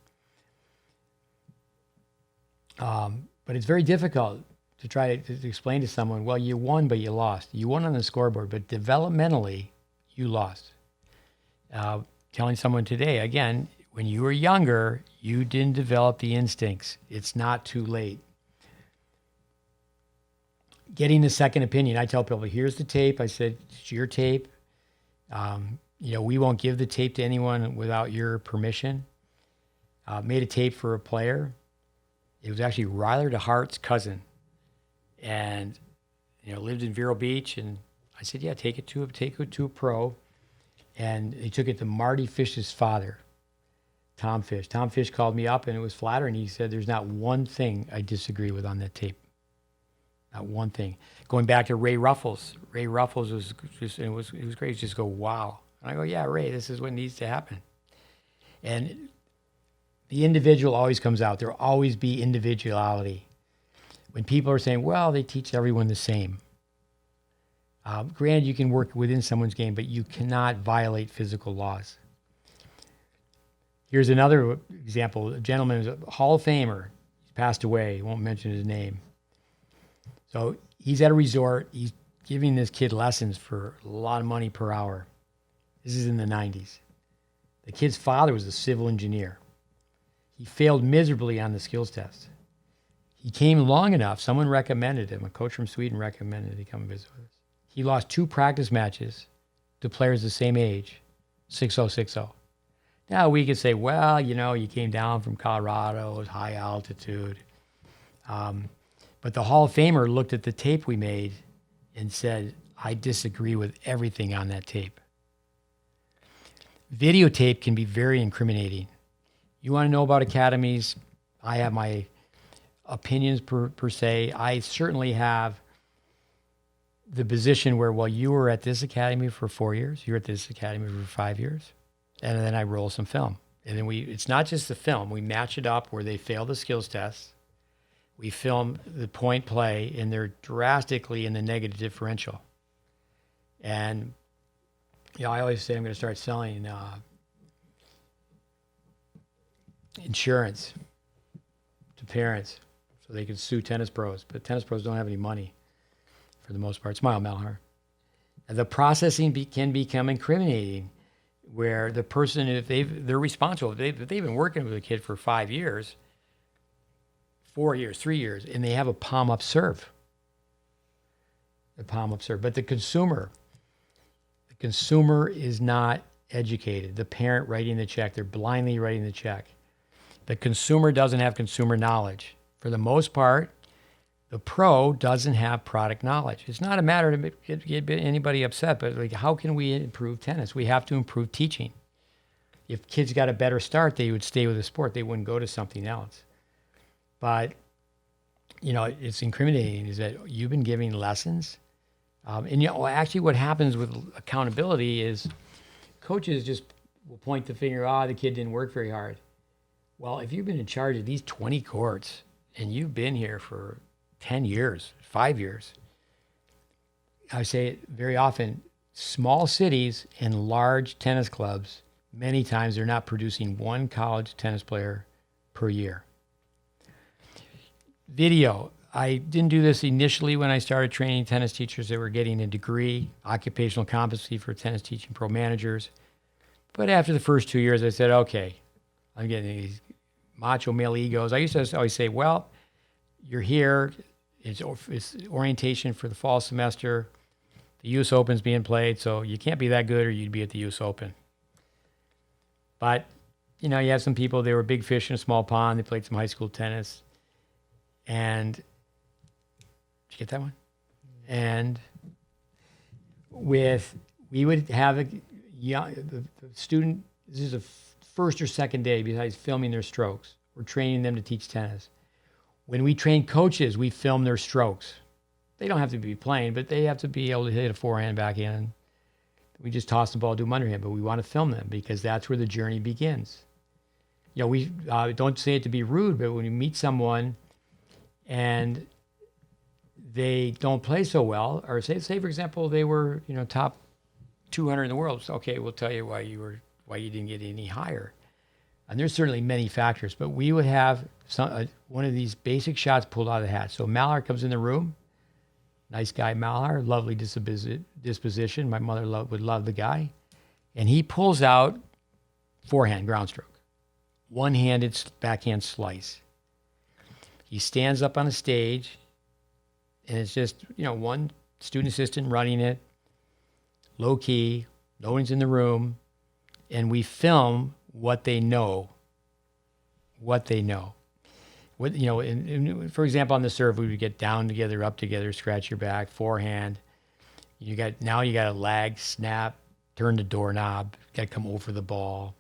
A: But it's very difficult to try to explain to someone, well, you won, but you lost. You won on the scoreboard, but developmentally, you lost. Telling someone today, again, when you were younger, you didn't develop the instincts. It's not too late. Getting the second opinion. I tell people, here's the tape. I said, it's your tape. We won't give the tape to anyone without your permission. Made a tape for a player. It was actually Ryler DeHart's cousin. And, lived in Vero Beach. And I said, yeah, take it to a pro. And he took it to Marty Fish's father, Tom Fish. Tom Fish called me up, and it was flattering. He said, there's not one thing I disagree with on that tape. Not one thing. Going back to Ray Ruffles. Ray Ruffles was just, it was great. He just go, wow. And I go, yeah, Ray, this is what needs to happen. And the individual always comes out. There will always be individuality. When people are saying, well, they teach everyone the same. Granted, you can work within someone's game, but you cannot violate physical laws. Here's another example. A gentleman is a Hall of Famer. He's passed away. Won't mention his name. So he's at a resort. He's giving this kid lessons for a lot of money per hour. This is in the 90s. The kid's father was a civil engineer. He failed miserably on the skills test. He came long enough. Someone recommended him. A coach from Sweden recommended he come and visit with us. He lost 2 practice matches to players the same age, 6-0, 6-0. Now we could say, well, you came down from Colorado, it was high altitude. But the Hall of Famer looked at the tape we made and said, I disagree with everything on that tape. Videotape can be very incriminating. You want to know about academies? I have my opinions per se. I certainly have the position where, well, you were at this academy for 4 years, you're at this academy for 5 years, and then I roll some film. And then it's not just the film, we match it up where they fail the skills test, we film the point play, and they're drastically in the negative differential. And, I always say I'm going to start selling insurance to parents so they can sue tennis pros, but tennis pros don't have any money. For the most part. Smile, Malhar. The processing can become incriminating, where the person, if they're responsible, if they've been working with a kid for 5 years, 4 years, 3 years, and they have a palm-up serve. But the consumer is not educated. The parent writing the check, they're blindly writing the check. The consumer doesn't have consumer knowledge. For the most part, the pro doesn't have product knowledge. It's not a matter to get anybody upset, but how can we improve tennis? We have to improve teaching. If kids got a better start, they would stay with the sport. They wouldn't go to something else. But it's incriminating is that you've been giving lessons. Actually what happens with accountability is coaches just will point the finger, the kid didn't work very hard. Well, if you've been in charge of these 20 courts and you've been here for 10 years, 5 years, I say it very often, small cities and large tennis clubs, many times they're not producing one college tennis player per year. Video. I didn't do this initially when I started training tennis teachers that were getting a degree, occupational competency for tennis teaching pro managers. But after the first 2 years, I said, okay, I'm getting these macho male egos. I used to always say, well, you're here. It's orientation for the fall semester. The U.S. Open's being played, so you can't be that good or you'd be at the U.S. Open. But, you have some people, they were big fish in a small pond. They played some high school tennis. And, did you get that one? And we would have the student, this is the first or second day besides filming their strokes. We're training them to teach tennis. When we train coaches, we film their strokes. They don't have to be playing, but they have to be able to hit a forehand, backhand. We just toss the ball, do them underhand, but we want to film them because that's where the journey begins. We don't say it to be rude, but when you meet someone and they don't play so well, or say for example, they were top 200 in the world. So, okay, we'll tell you why you didn't get any higher. And there's certainly many factors, but we would have one of these basic shots pulled out of the hat. So Malhar comes in the room. Nice guy, Malhar, lovely disposition. My mother would love the guy. And he pulls out forehand, ground stroke. One-handed backhand slice. He stands up on a stage, and it's just, one student assistant running it, low key, no one's in the room, and we film what they know. For example, on the serve, we would get down together, up together, scratch your back, forehand. Now you got a lag, snap, turn the doorknob, got to come over the ball.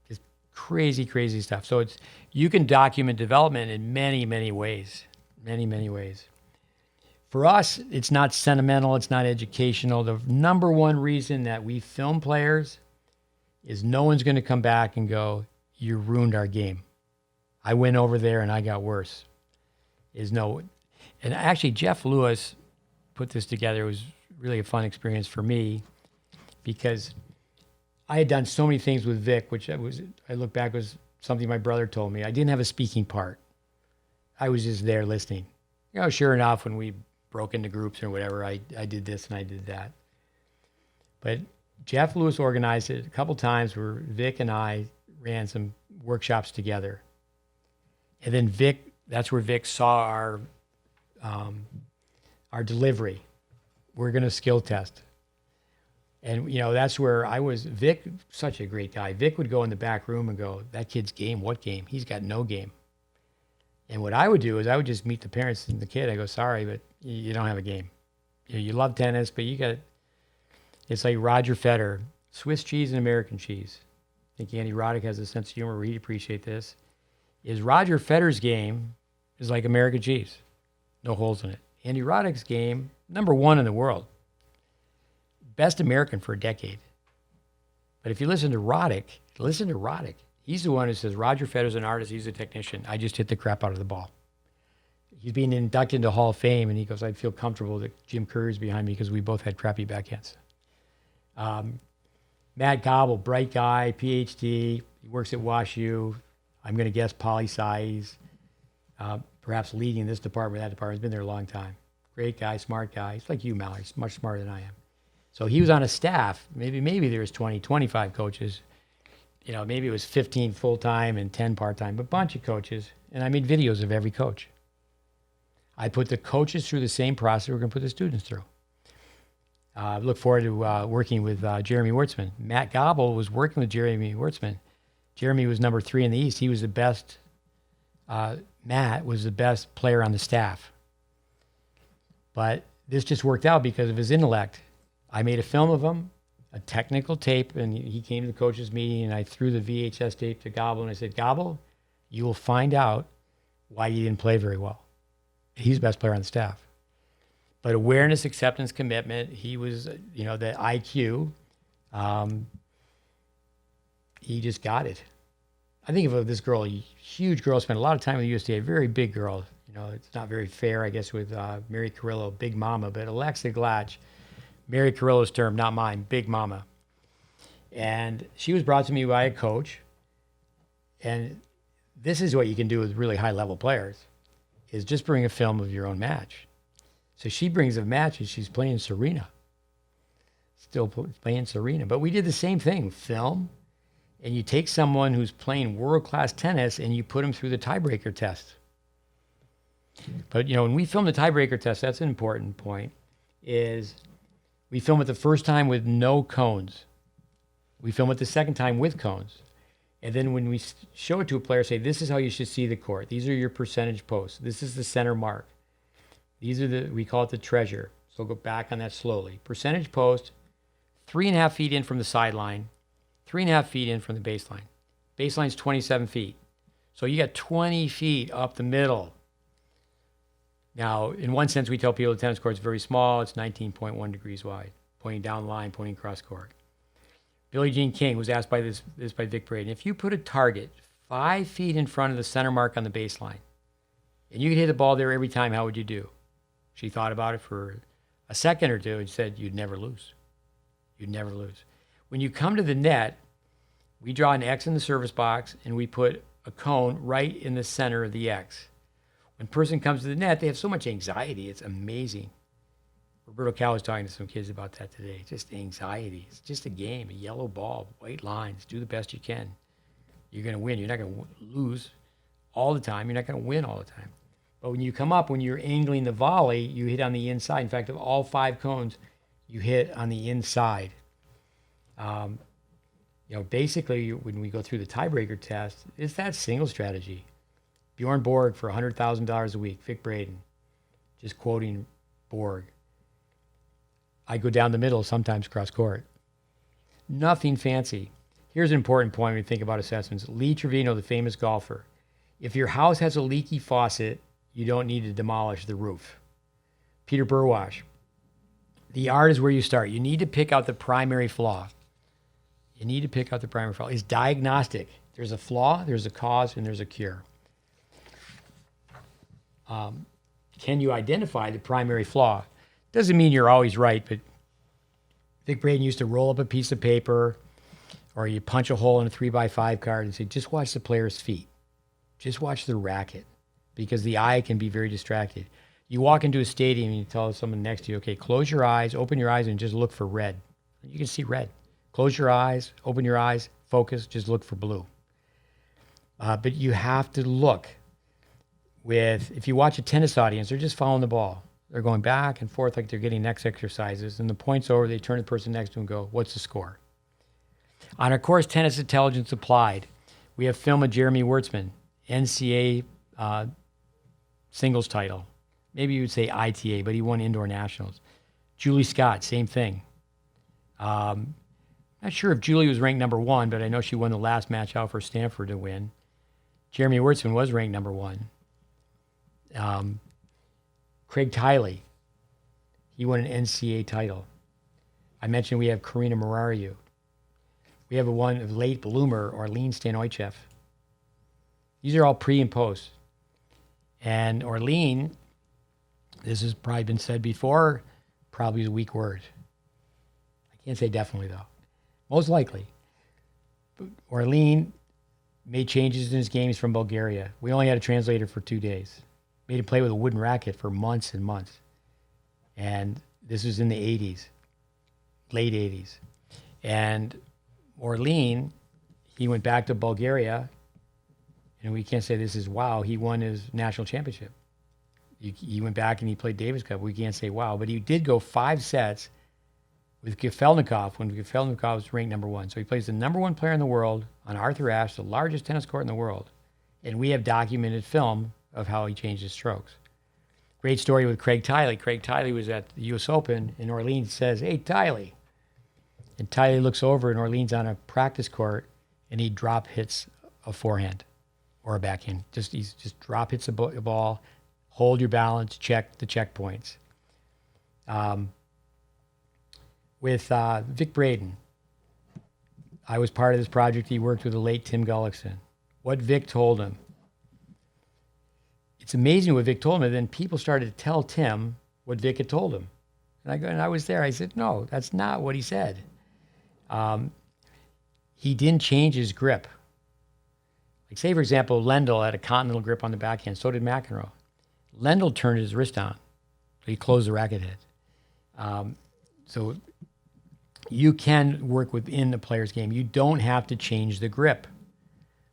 A: Just crazy, crazy stuff. So you can document development in many, many ways, many, many ways. For us, it's not sentimental, it's not educational. The number one reason that we film players is no one's going to come back and go, you ruined our game. I went over there and I got worse. And actually, Jeff Lewis put this together. It was really a fun experience for me because I had done so many things with Vic, which I look back was something my brother told me. I didn't have a speaking part. I was just there listening. Sure enough, when we broke into groups or whatever, I did this and I did that. But Jeff Lewis organized it a couple times where Vic and I ran some workshops together. And then that's where Vic saw our delivery. We're going to skill test. And, that's where Vic, such a great guy. Vic would go in the back room and go, that kid's game, what game? He's got no game. And what I would do is I would just meet the parents and the kid. I go, sorry, but you don't have a game. You love tennis, but it's like Roger Federer, Swiss cheese and American cheese. I think Andy Roddick has a sense of humor where he'd appreciate this. Is Roger Federer's game is like American cheese. No holes in it. Andy Roddick's game, number one in the world. Best American for a decade. But if you listen to Roddick. He's the one who says, Roger Federer's an artist, he's a technician. I just hit the crap out of the ball. He's being inducted into Hall of Fame, and he goes, I'd feel comfortable that Jim Courier's behind me because we both had crappy backhands. Matt Gobble, bright guy, PhD. He works at WashU. I'm going to guess poli-sci. Perhaps leading this department, that department. He's been there a long time. Great guy, smart guy. He's like you, Malhar. He's much smarter than I am. So he was on a staff. Maybe there was 20, 25 coaches. Maybe it was 15 full-time and 10 part-time, but a bunch of coaches. And I made videos of every coach. I put the coaches through the same process we're going to put the students through. I look forward to working with Jeremy Wurtzman. Matt Gobble was working with Jeremy Wurtzman. Jeremy was number 3 in the East. He was the best. Matt was the best player on the staff. But this just worked out because of his intellect. I made a film of him, a technical tape, and he came to the coaches meeting, and I threw the VHS tape to Gobble, and I said, Gobble, you will find out why he didn't play very well. He's the best player on the staff. But awareness, acceptance, commitment, he was, the IQ, he just got it. I think of this girl, a huge girl, spent a lot of time with the USDA, very big girl. It's not very fair, I guess, with Mary Carrillo, Big Mama, but Alexa Glatch, Mary Carrillo's term, not mine, Big Mama. And she was brought to me by a coach. And this is what you can do with really high-level players, is just bring a film of your own match. So she brings a match and she's playing Serena. Still playing Serena. But we did the same thing, film. And you take someone who's playing world-class tennis and you put them through the tiebreaker test. But, when we film the tiebreaker test, that's an important point, is we film it the first time with no cones. We film it the second time with cones. And then when we show it to a player, say, this is how you should see the court. These are your percentage posts. This is the center mark. These are we call it the treasure. So go back on that slowly. Percentage post, 3.5 feet in from the sideline, 3.5 feet in from the baseline. Baseline's 27 feet. So you got 20 feet up the middle. Now, in one sense, we tell people the tennis court's very small. It's 19.1 degrees wide, pointing down the line, pointing cross court. Billie Jean King was asked by this by Vic Braden. If you put a target 5 feet in front of the center mark on the baseline, and you could hit the ball there every time, how would you do? She thought about it for a second or two and said, you'd never lose. You'd never lose. When you come to the net, we draw an X in the service box, and we put a cone right in the center of the X. When a person comes to the net, they have so much anxiety. It's amazing. Roberto Cal was talking to some kids about that today. Just anxiety. It's just a game, a yellow ball, white lines. Do the best you can. You're going to win. You're not going to lose all the time. You're not going to win all the time. But when you come up, when you're angling the volley, you hit on the inside. In fact, of all 5 cones, you hit on the inside. Basically, when we go through the tiebreaker test, it's that single strategy. Bjorn Borg for $100,000 a week. Vic Braden, just quoting Borg. I go down the middle, sometimes cross court. Nothing fancy. Here's an important point when you think about assessments. Lee Trevino, the famous golfer. If your house has a leaky faucet, you don't need to demolish the roof. Peter Burwash. The art is where you start. You need to pick out the primary flaw. It's diagnostic. There's a flaw, there's a cause, and there's a cure. Can you identify the primary flaw? Doesn't mean you're always right, but Vic Braden used to roll up a piece of paper, or you punch a hole in a 3x5 card and say, just watch the player's feet. Just watch the racket, because the eye can be very distracted. You walk into a stadium and you tell someone next to you, okay, close your eyes, open your eyes, and just look for red. You can see red. Close your eyes, open your eyes, focus, just look for blue. But you have to look if you watch a tennis audience, they're just following the ball. They're going back and forth like they're getting next exercises. And the point's over, they turn to the person next to them and go, what's the score? On our course, Tennis Intelligence Applied, we have film of Jeremy Wertzman, NCAA singles title. Maybe you would say ITA, but he won indoor nationals. Julie Scott, same thing. Not sure if Julie was ranked number 1, but I know she won the last match out for Stanford to win. Jeremy Wertzman was ranked number 1. Craig Tiley, he won an NCAA title. I mentioned we have Carina Marario. We have a late bloomer, Orlene Stanoychev. These are all pre and post. And Orlene, this has probably been said before, probably is a weak word. I can't say definitely, though. Most likely. But Orlene made changes in his games from Bulgaria. We only had a translator for 2 days. Made him play with a wooden racket for months and months. And this was in the 80s, late 80s. And Orlene, he went back to Bulgaria, and we can't say this is wow, he won his national championship. He went back and he played Davis Cup. We can't say wow, but he did go 5 sets with Kafelnikov when Kafelnikov was ranked number 1. So he plays the number 1 player in the world on Arthur Ashe, the largest tennis court in the world. And we have documented film of how he changed his strokes. Great story with Craig Tiley. Craig Tiley was at the U.S. Open, and Orleans says, hey, Tiley. And Tiley looks over, and Orleans on a practice court, and he drop hits a forehand. or a backhand. Just drop hits a ball, hold your balance, check the checkpoints. With Vic Braden, I was part of this project. He worked with the late Tim Gullickson. What Vic told him. It's amazing what Vic told him. And then people started to tell Tim what Vic had told him. And I was there. I said, no, that's not what he said. He didn't change his grip. Like, say, for example, Lendl had a continental grip on the backhand. So did McEnroe. Lendl turned his wrist on. So he closed the racket head. So you can work within the player's game. You don't have to change the grip.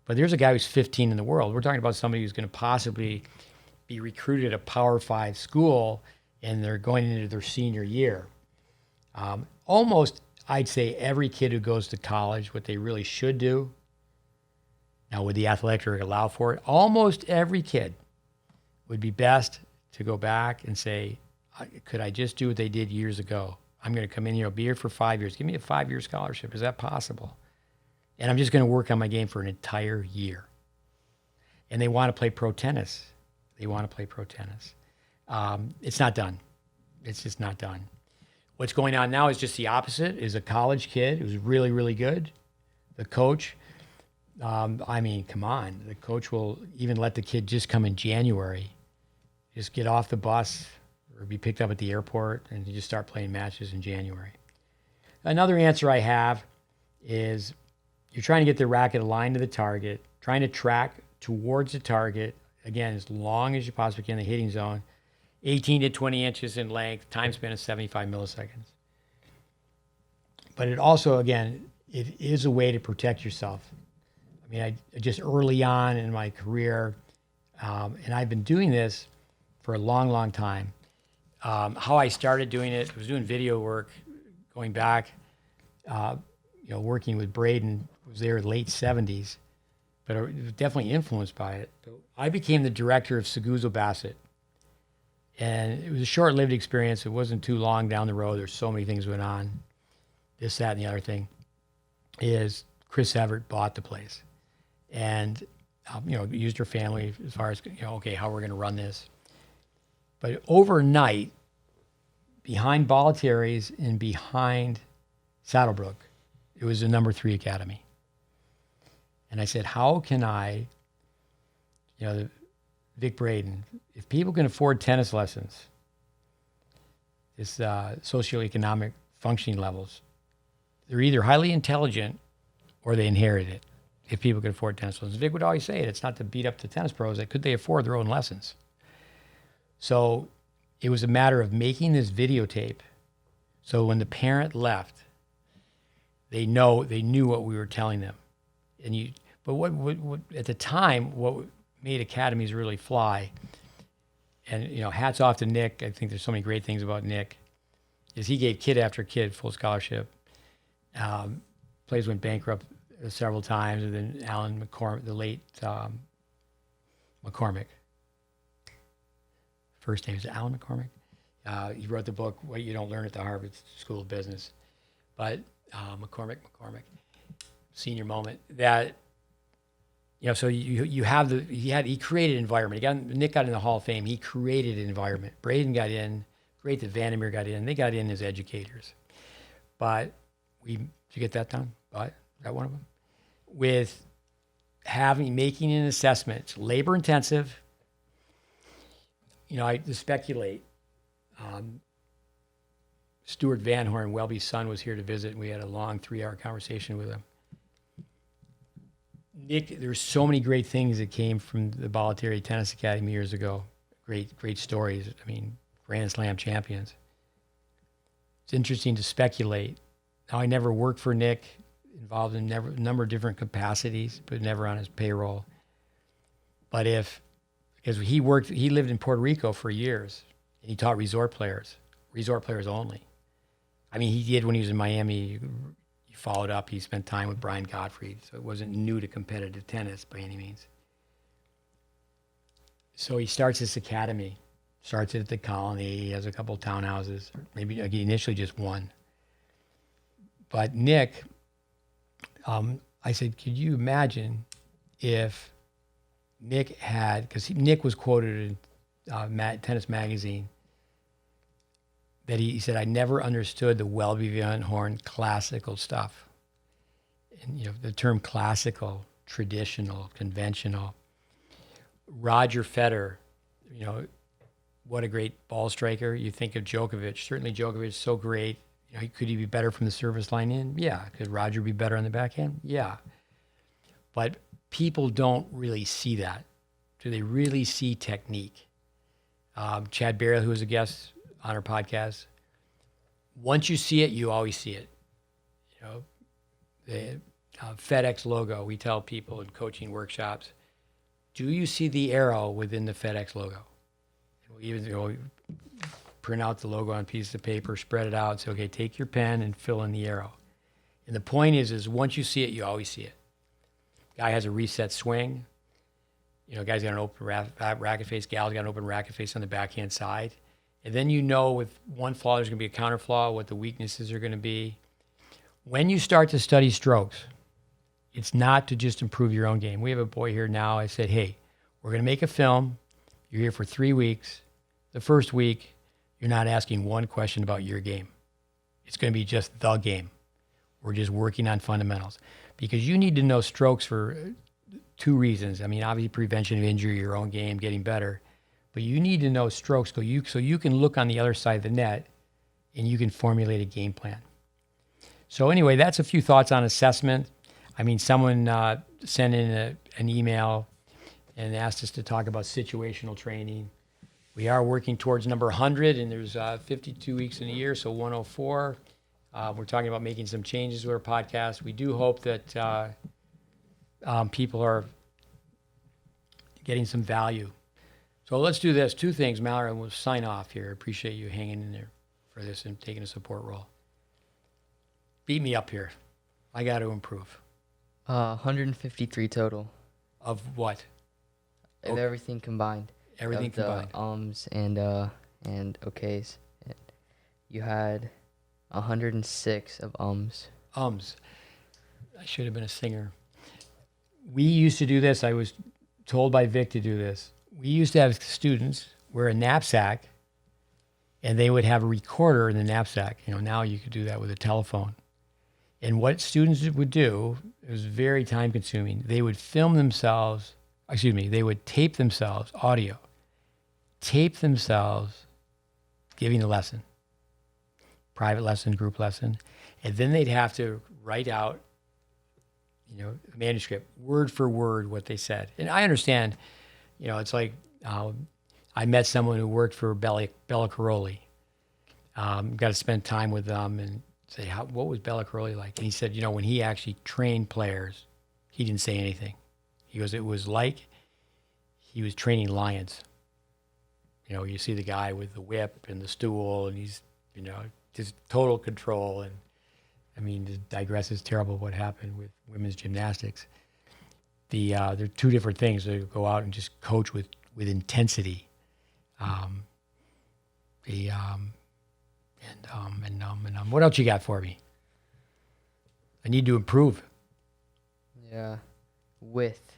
A: But there's a guy who's 15 in the world. We're talking about somebody who's going to possibly be recruited at a Power 5 school, and they're going into their senior year. Almost, I'd say, every kid who goes to college, what they really should do, now would the athletic director allow for it? Almost every kid would be best to go back and say, could I just do what they did years ago? I'm going to come in here, I'll be here for 5 years. Give me a 5-year scholarship. Is that possible? And I'm just going to work on my game for an entire year. And they want to play pro tennis. It's not done. It's just not done. What's going on now is just the opposite, is a college kid who's really, really good. The coach, come on. The coach will even let the kid just come in January. Just get off the bus or be picked up at the airport and you just start playing matches in January. Another answer I have is you're trying to get the racket aligned to the target, trying to track towards the target, again, as long as you possibly can in the hitting zone, 18 to 20 inches in length, time span of 75 milliseconds. But it also, again, it is a way to protect yourself. I mean, I just early on in my career, and I've been doing this for a long, long time. How I started doing it, I was doing video work, going back, working with Braden, was there in the late 70s, but I was definitely influenced by it. So I became the director of Seguzo Bassett. And it was a short-lived experience. It wasn't too long down the road. There's so many things went on. This, that, and the other thing is Chris Everett bought the place and, used her family as far as, okay, how we're going to run this. But overnight, behind Baltery's and behind Saddlebrook, it was a number 3 academy. And I said, how can I, Vic Braden, if people can afford tennis lessons, this socioeconomic functioning levels, they're either highly intelligent or they inherit it. If people can afford tennis lessons. Vic would always say it. It's not to beat up the tennis pros. Could they afford their own lessons? So it was a matter of making this videotape. So when the parent left, they knew what we were telling them. But what at the time, what made academies really fly, and hats off to Nick. I think there's so many great things about Nick, is he gave kid after kid full scholarship. Plays went bankrupt several times, and then Alan McCormick, the late McCormick. First name is Alan McCormick. He wrote the book "What You Don't Learn at the Harvard School of Business," but McCormick, senior moment that. So he created an environment. Nick got in the Hall of Fame. He created an environment. Braden got in. Great that Vandermeer got in. They got in as educators. But did you get that down? But is that one of them? With making an assessment, it's labor intensive. I to speculate. Stuart Van Horn, Welby's son, was here to visit, and we had a long 3-hour conversation with him. Nick, there's so many great things that came from the Baltery Tennis Academy years ago. Great stories. I mean, Grand Slam champions. It's interesting to speculate. Now, I never worked for Nick, involved in a number of different capacities, but never on his payroll. But because he lived in Puerto Rico for years, and he taught resort players only. I mean, he did when he was in Miami. He followed up. He spent time with Brian Gottfried, so it wasn't new to competitive tennis by any means. So he starts this academy, starts it at the Colony. He has a couple of townhouses, maybe initially just one. But Nick, I said, could you imagine if Nick had, because Nick was quoted in Tennis Magazine, that he said, I never understood the Welby Van Horn classical stuff. And, the term classical, traditional, conventional. Roger Federer, what a great ball striker. You think of Djokovic. Certainly Djokovic is so great. Could he be better from the service line in? Yeah. Could Roger be better on the backhand? Yeah. But people don't really see that. Do they really see technique? Chad Barrett, who was a guest on our podcast, once you see it, you always see it. The FedEx logo, we tell people in coaching workshops, do you see the arrow within the FedEx logo? We even print out the logo on a piece of paper, spread it out, say, okay, take your pen and fill in the arrow. And the point is once you see it, you always see it. Guy has a reset swing. Guy's got an open racket face. Gal's got an open racket face on the backhand side. And then with one flaw, there's going to be a counter flaw, what the weaknesses are going to be. When you start to study strokes, it's not to just improve your own game. We have a boy here now. I said, hey, we're going to make a film. You're here for 3 weeks. The first week, you're not asking one question about your game. It's going to be just the game. We're just working on fundamentals. Because you need to know strokes for 2 reasons. Obviously prevention of injury, your own game, getting better. But you need to know strokes so you can look on the other side of the net and you can formulate a game plan. So anyway, that's a few thoughts on assessment. Someone sent in an email and asked us to talk about situational training. We are working towards number 100, and there's 52 weeks in a year, so 104. We're talking about making some changes to our podcast. We do hope that people are getting some value. So let's do this. 2 things, Malhar, and we'll sign off here. I appreciate you hanging in there for this and taking a support role. Beat me up here. I got to improve.
B: 153 total.
A: Of what?
B: Of everything combined.
A: Everything
B: of
A: combined.
B: The and okays. You had 106 of
A: Ums. I should have been a singer. We used to do this. I was told by Vic to do this. We used to have students wear a knapsack, and they would have a recorder in the knapsack. Now you could do that with a telephone. And what students would do, it was very time consuming. They would they would tape themselves, audio, tape themselves giving a lesson, private lesson, group lesson. And then they'd have to write out, a manuscript, word for word, what they said. And I understand, it's like I met someone who worked for Bella Caroli. Got to spend time with them and say, what was Bella Caroli like? And he said, when he actually trained players, he didn't say anything. He goes, it was like he was training lions. You see the guy with the whip and the stool, and he's, just total control. And to digress, is terrible what happened with women's gymnastics. They're 2 different things. They go out and just coach with intensity. What else you got for me? I need to improve.
B: Yeah, width.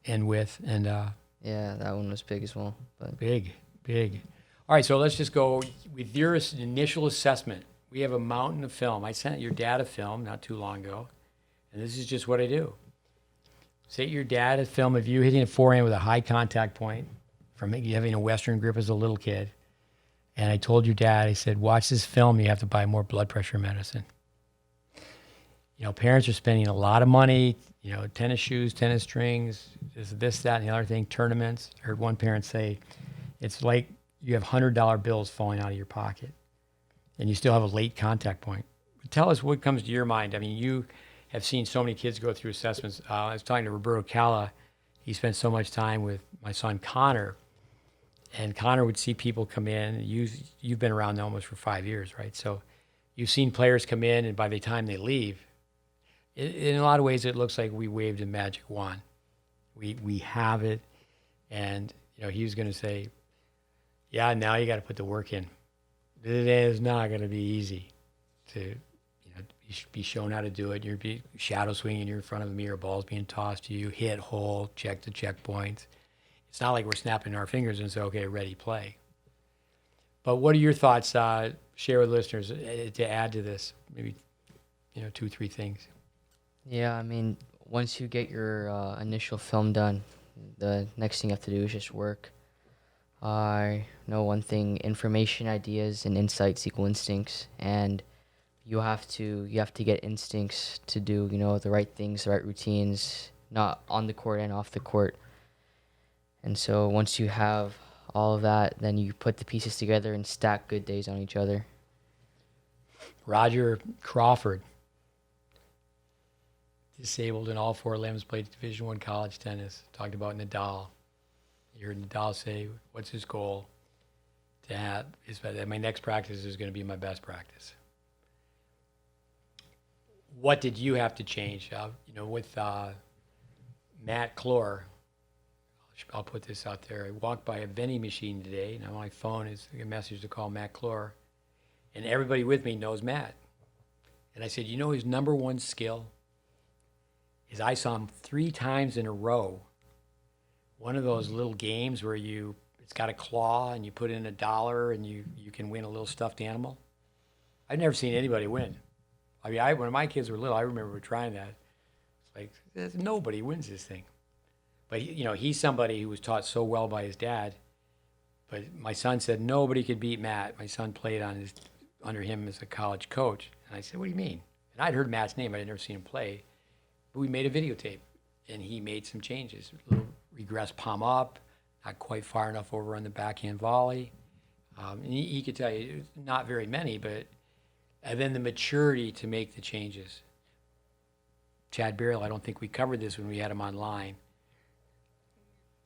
B: Yeah, that one was big as well. But
A: big. All right, so let's just go with your initial assessment. We have a mountain of film. I sent your dad a film not too long ago, and this is just what I do. Say your dad a film of you hitting a forehand with a high contact point from you having a Western grip as a little kid. And I told your dad, I said, watch this film, you have to buy more blood pressure medicine. Parents are spending a lot of money, tennis shoes, tennis strings, this, that, and the other thing, tournaments. I heard one parent say, it's like you have $100 bills falling out of your pocket and you still have a late contact point. Tell us what comes to your mind. You have seen so many kids go through assessments. I was talking to Roberto Calla. He spent so much time with my son Connor, and Connor would see people come in. You've been around almost for 5 years, right? So you've seen players come in, and by the time they leave, in a lot of ways, it looks like we waved a magic wand. We have it, and he was going to say, yeah, now you got to put the work in. It is not going to be easy to be shown how to do it. You're shadow swinging, you're in front of a mirror, ball's being tossed to you, hit, hole, check the checkpoints. It's not like we're snapping our fingers and say, okay, ready, play. But what are your thoughts? Share with listeners to add to this. Maybe 2, 3 things.
B: Yeah, I mean, once you get your initial film done, the next thing you have to do is just work. I know one thing: information, ideas, and insights equal instincts, and you have to get instincts to do the right things, the right routines, not on the court and off the court. And so once you have all of that, then you put the pieces together and stack good days on each other.
A: Roger Crawford, disabled in all 4 limbs, played Division I college tennis. Talked about Nadal. You heard Nadal say, what's his goal? To have is that my next practice is going to be my best practice. What did you have to change? With Matt Clore, I'll put this out there. I walked by a vending machine today, and on my phone is a message to call Matt Clore, and everybody with me knows Matt. And I said, his number one skill is I saw him 3 times in a row. One of those little games where it's got a claw and you put in $1 and you can win a little stuffed animal. I've never seen anybody win. I mean, when my kids were little, I remember trying that. It's like, nobody wins this thing. But, he's somebody who was taught so well by his dad. But my son said nobody could beat Matt. My son played under him as a college coach. And I said, what do you mean? And I'd heard Matt's name. I'd never seen him play. But we made a videotape, and he made some changes. A little regress palm up, not quite far enough over on the backhand volley. And he could tell you, not very many, but and then the maturity to make the changes. Chad Barrell, I don't think we covered this when we had him online.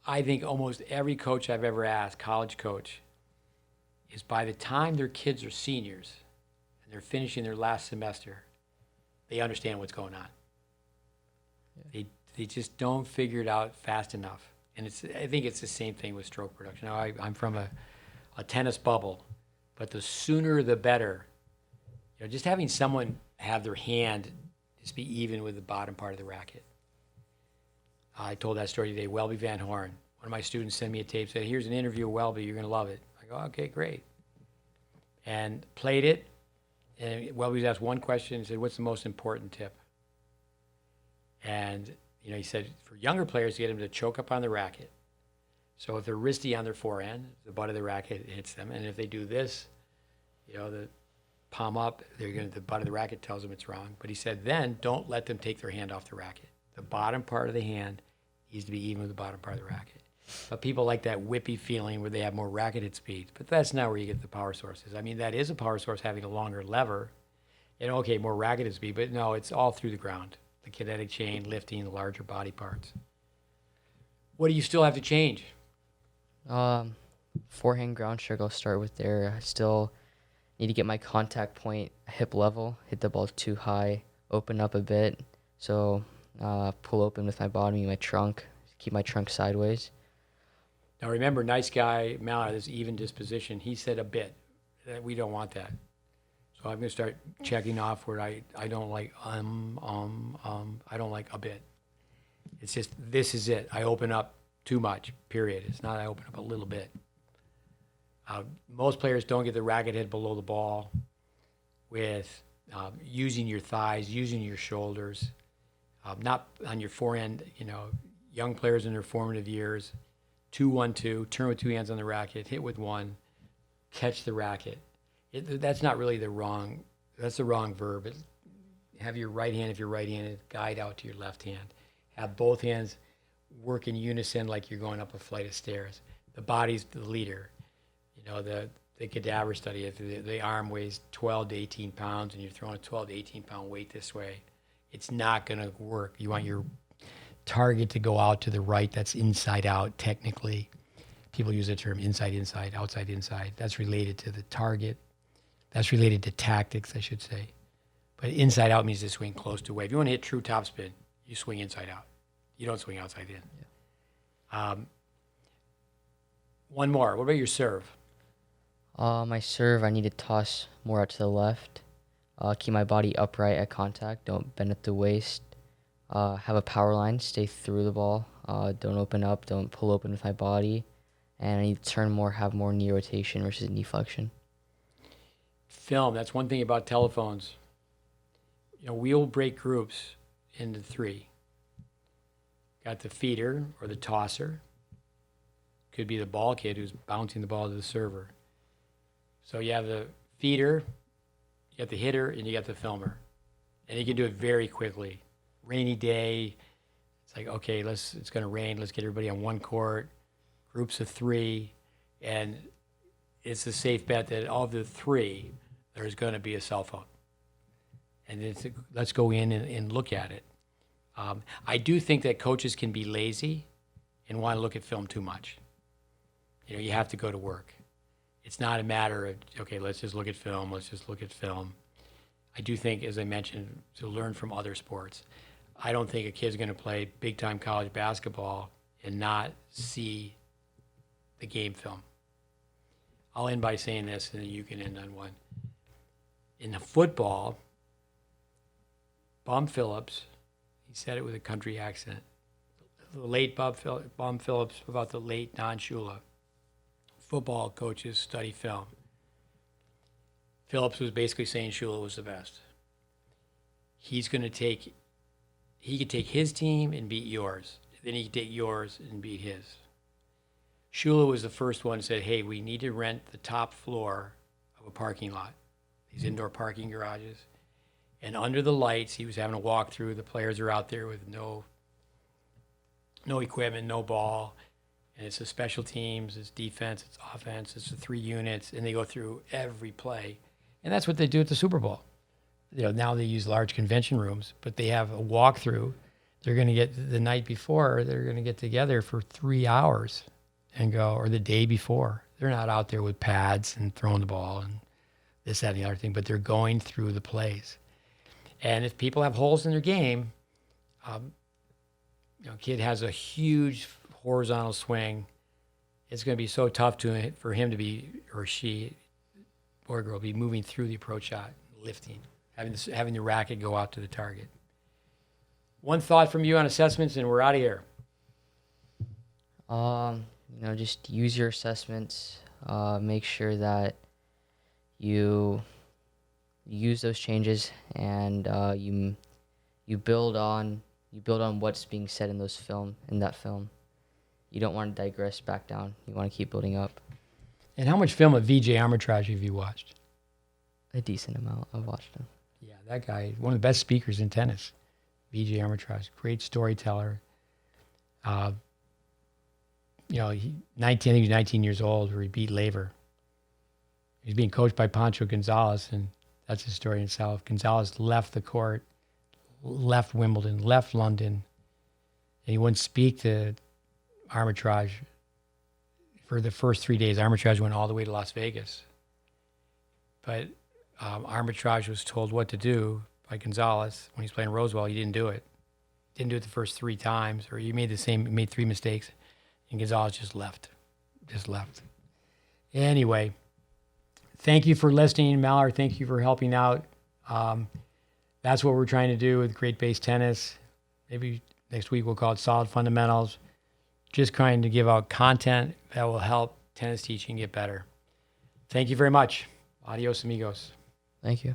A: I think almost every coach I've ever asked, college coach, is by the time their kids are seniors and they're finishing their last semester, they understand what's going on. Yeah. They just don't figure it out fast enough. And I think it's the same thing with stroke production. Now, I'm from a tennis bubble, but the sooner the better. Just having someone have their hand just be even with the bottom part of the racket. I told that story today. Welby Van Horn, one of my students sent me a tape, said, here's an interview with Welby, you're going to love it. I go, okay, great. And played it, and Welby was asked one question, and said, what's the most important tip? And he said, for younger players, to get them to choke up on the racket. So if they're wristy on their forehand, the butt of the racket hits them. And if they do this, the palm up, the butt of the racket tells them it's wrong. But he said, then don't let them take their hand off the racket. The bottom part of the hand needs to be even with the bottom part of the racket. But people like that whippy feeling where they have more racket hit speed. But that's not where you get the power sources. I mean, that is a power source, having a longer lever. And okay, more racket hit speed, but no, it's all through the ground. The kinetic chain, lifting, the larger body parts. What do you still have to change?
B: Forehand ground stroke, I'll start with there. I still need to get my contact point hip level, hit the ball too high, open up a bit. So pull open with my bottom, my trunk, keep my trunk sideways.
A: Now remember, nice guy, Malhar, this even disposition, he said a bit. We don't want that. So I'm going to start checking off where I don't like I don't like a bit. It's just, this is it. I open up too much, period. It's not I open up a little bit. Most players don't get the racket head below the ball with using your thighs, using your shoulders, not on your forehand. Young players in their formative years, 2-1-2, turn with 2 hands on the racket, hit with 1, catch the racket. That's not really that's the wrong verb. Have your right hand, if you're right-handed, guide out to your left hand. Have both hands work in unison like you're going up a flight of stairs. The body's the leader. The cadaver study, if the arm weighs 12 to 18 pounds and you're throwing a 12 to 18 pound weight this way, it's not going to work. You want your target to go out to the right. That's inside out, technically. People use the term inside, inside, outside, inside. That's related to the target. That's related to tactics, I should say. But inside out means to swing close to away. If you want to hit true topspin, you swing inside out. You don't swing outside in. Yeah. One more. What about your serve?
B: My serve, I need to toss more out to the left. Keep my body upright at contact. Don't bend at the waist. Have a power line. Stay through the ball. don't open up, don't pull open with my body, and I need to have more knee rotation versus knee flexion.
A: Film, that's one thing about telephones. We'll break groups into 3. Got the feeder or the tosser. Could be the ball kid who's bouncing the ball to the server. So you have the feeder, you got the hitter, and you got the filmer. And you can do it very quickly. Rainy day, it's like, okay, it's going to rain. Let's get everybody on one court, groups of 3. And it's a safe bet that of the 3, there's going to be a cell phone. And let's go in and look at it. I do think that coaches can be lazy and want to look at film too much. You have to go to work. It's not a matter of, okay, let's just look at film. I do think, as I mentioned, to learn from other sports. I don't think a kid's going to play big-time college basketball and not see the game film. I'll end by saying this, and then you can end on one. In the football, Bum Phillips, he said it with a country accent. The late Bum Phillips about the late Don Shula. Football coaches study film. Phillips was basically saying Shula was the best. He could take his team and beat yours. Then he could take yours and beat his. Shula was the first one who said, hey, we need to rent the top floor of a parking lot, these indoor parking garages. And under the lights, he was having a walk through. The players are out there with no equipment, no ball. And it's the special teams, it's defense, it's offense, it's the 3 units, and they go through every play. And that's what they do at the Super Bowl. Now they use large convention rooms, but they have a walkthrough. They're going to get the night before, they're going to get together for 3 hours and go, or the day before. They're not out there with pads and throwing the ball and this, that, and the other thing, but they're going through the plays. And if people have holes in their game, kid has a huge horizontal swing, it's going to be so tough for him to be, or she, boy or girl, be moving through the approach shot, lifting, having the racket go out to the target. One thought from you on assessments, and we're out of here.
B: Just use your assessments. Make sure that you use those changes, and you build on what's being said in that film. You don't want to digress back down. You want to keep building up.
A: And how much film of VJ Armitage have you watched?
B: A decent amount. I've watched him.
A: Yeah, that guy, one of the best speakers in tennis. VJ Armitage, great storyteller. I think he was 19 years old where he beat Laver. He's being coached by Pancho Gonzalez, and that's a story in itself. Gonzalez left the court, left Wimbledon, left London, and he wouldn't speak to Armitage for the first 3 days. Armitage went all the way to Las Vegas. But Armitage was told what to do by Gonzalez when he's playing Rosewell. He didn't do it. Didn't do it the first 3 times, or he made 3 mistakes, and Gonzalez just left. Anyway, thank you for listening, Malhar. Thank you for helping out. That's what we're trying to do with GreatBase Tennis. Maybe next week we'll call it Solid Fundamentals. Just trying to give out content that will help tennis teaching get better. Thank you very much. Adios, amigos.
B: Thank you.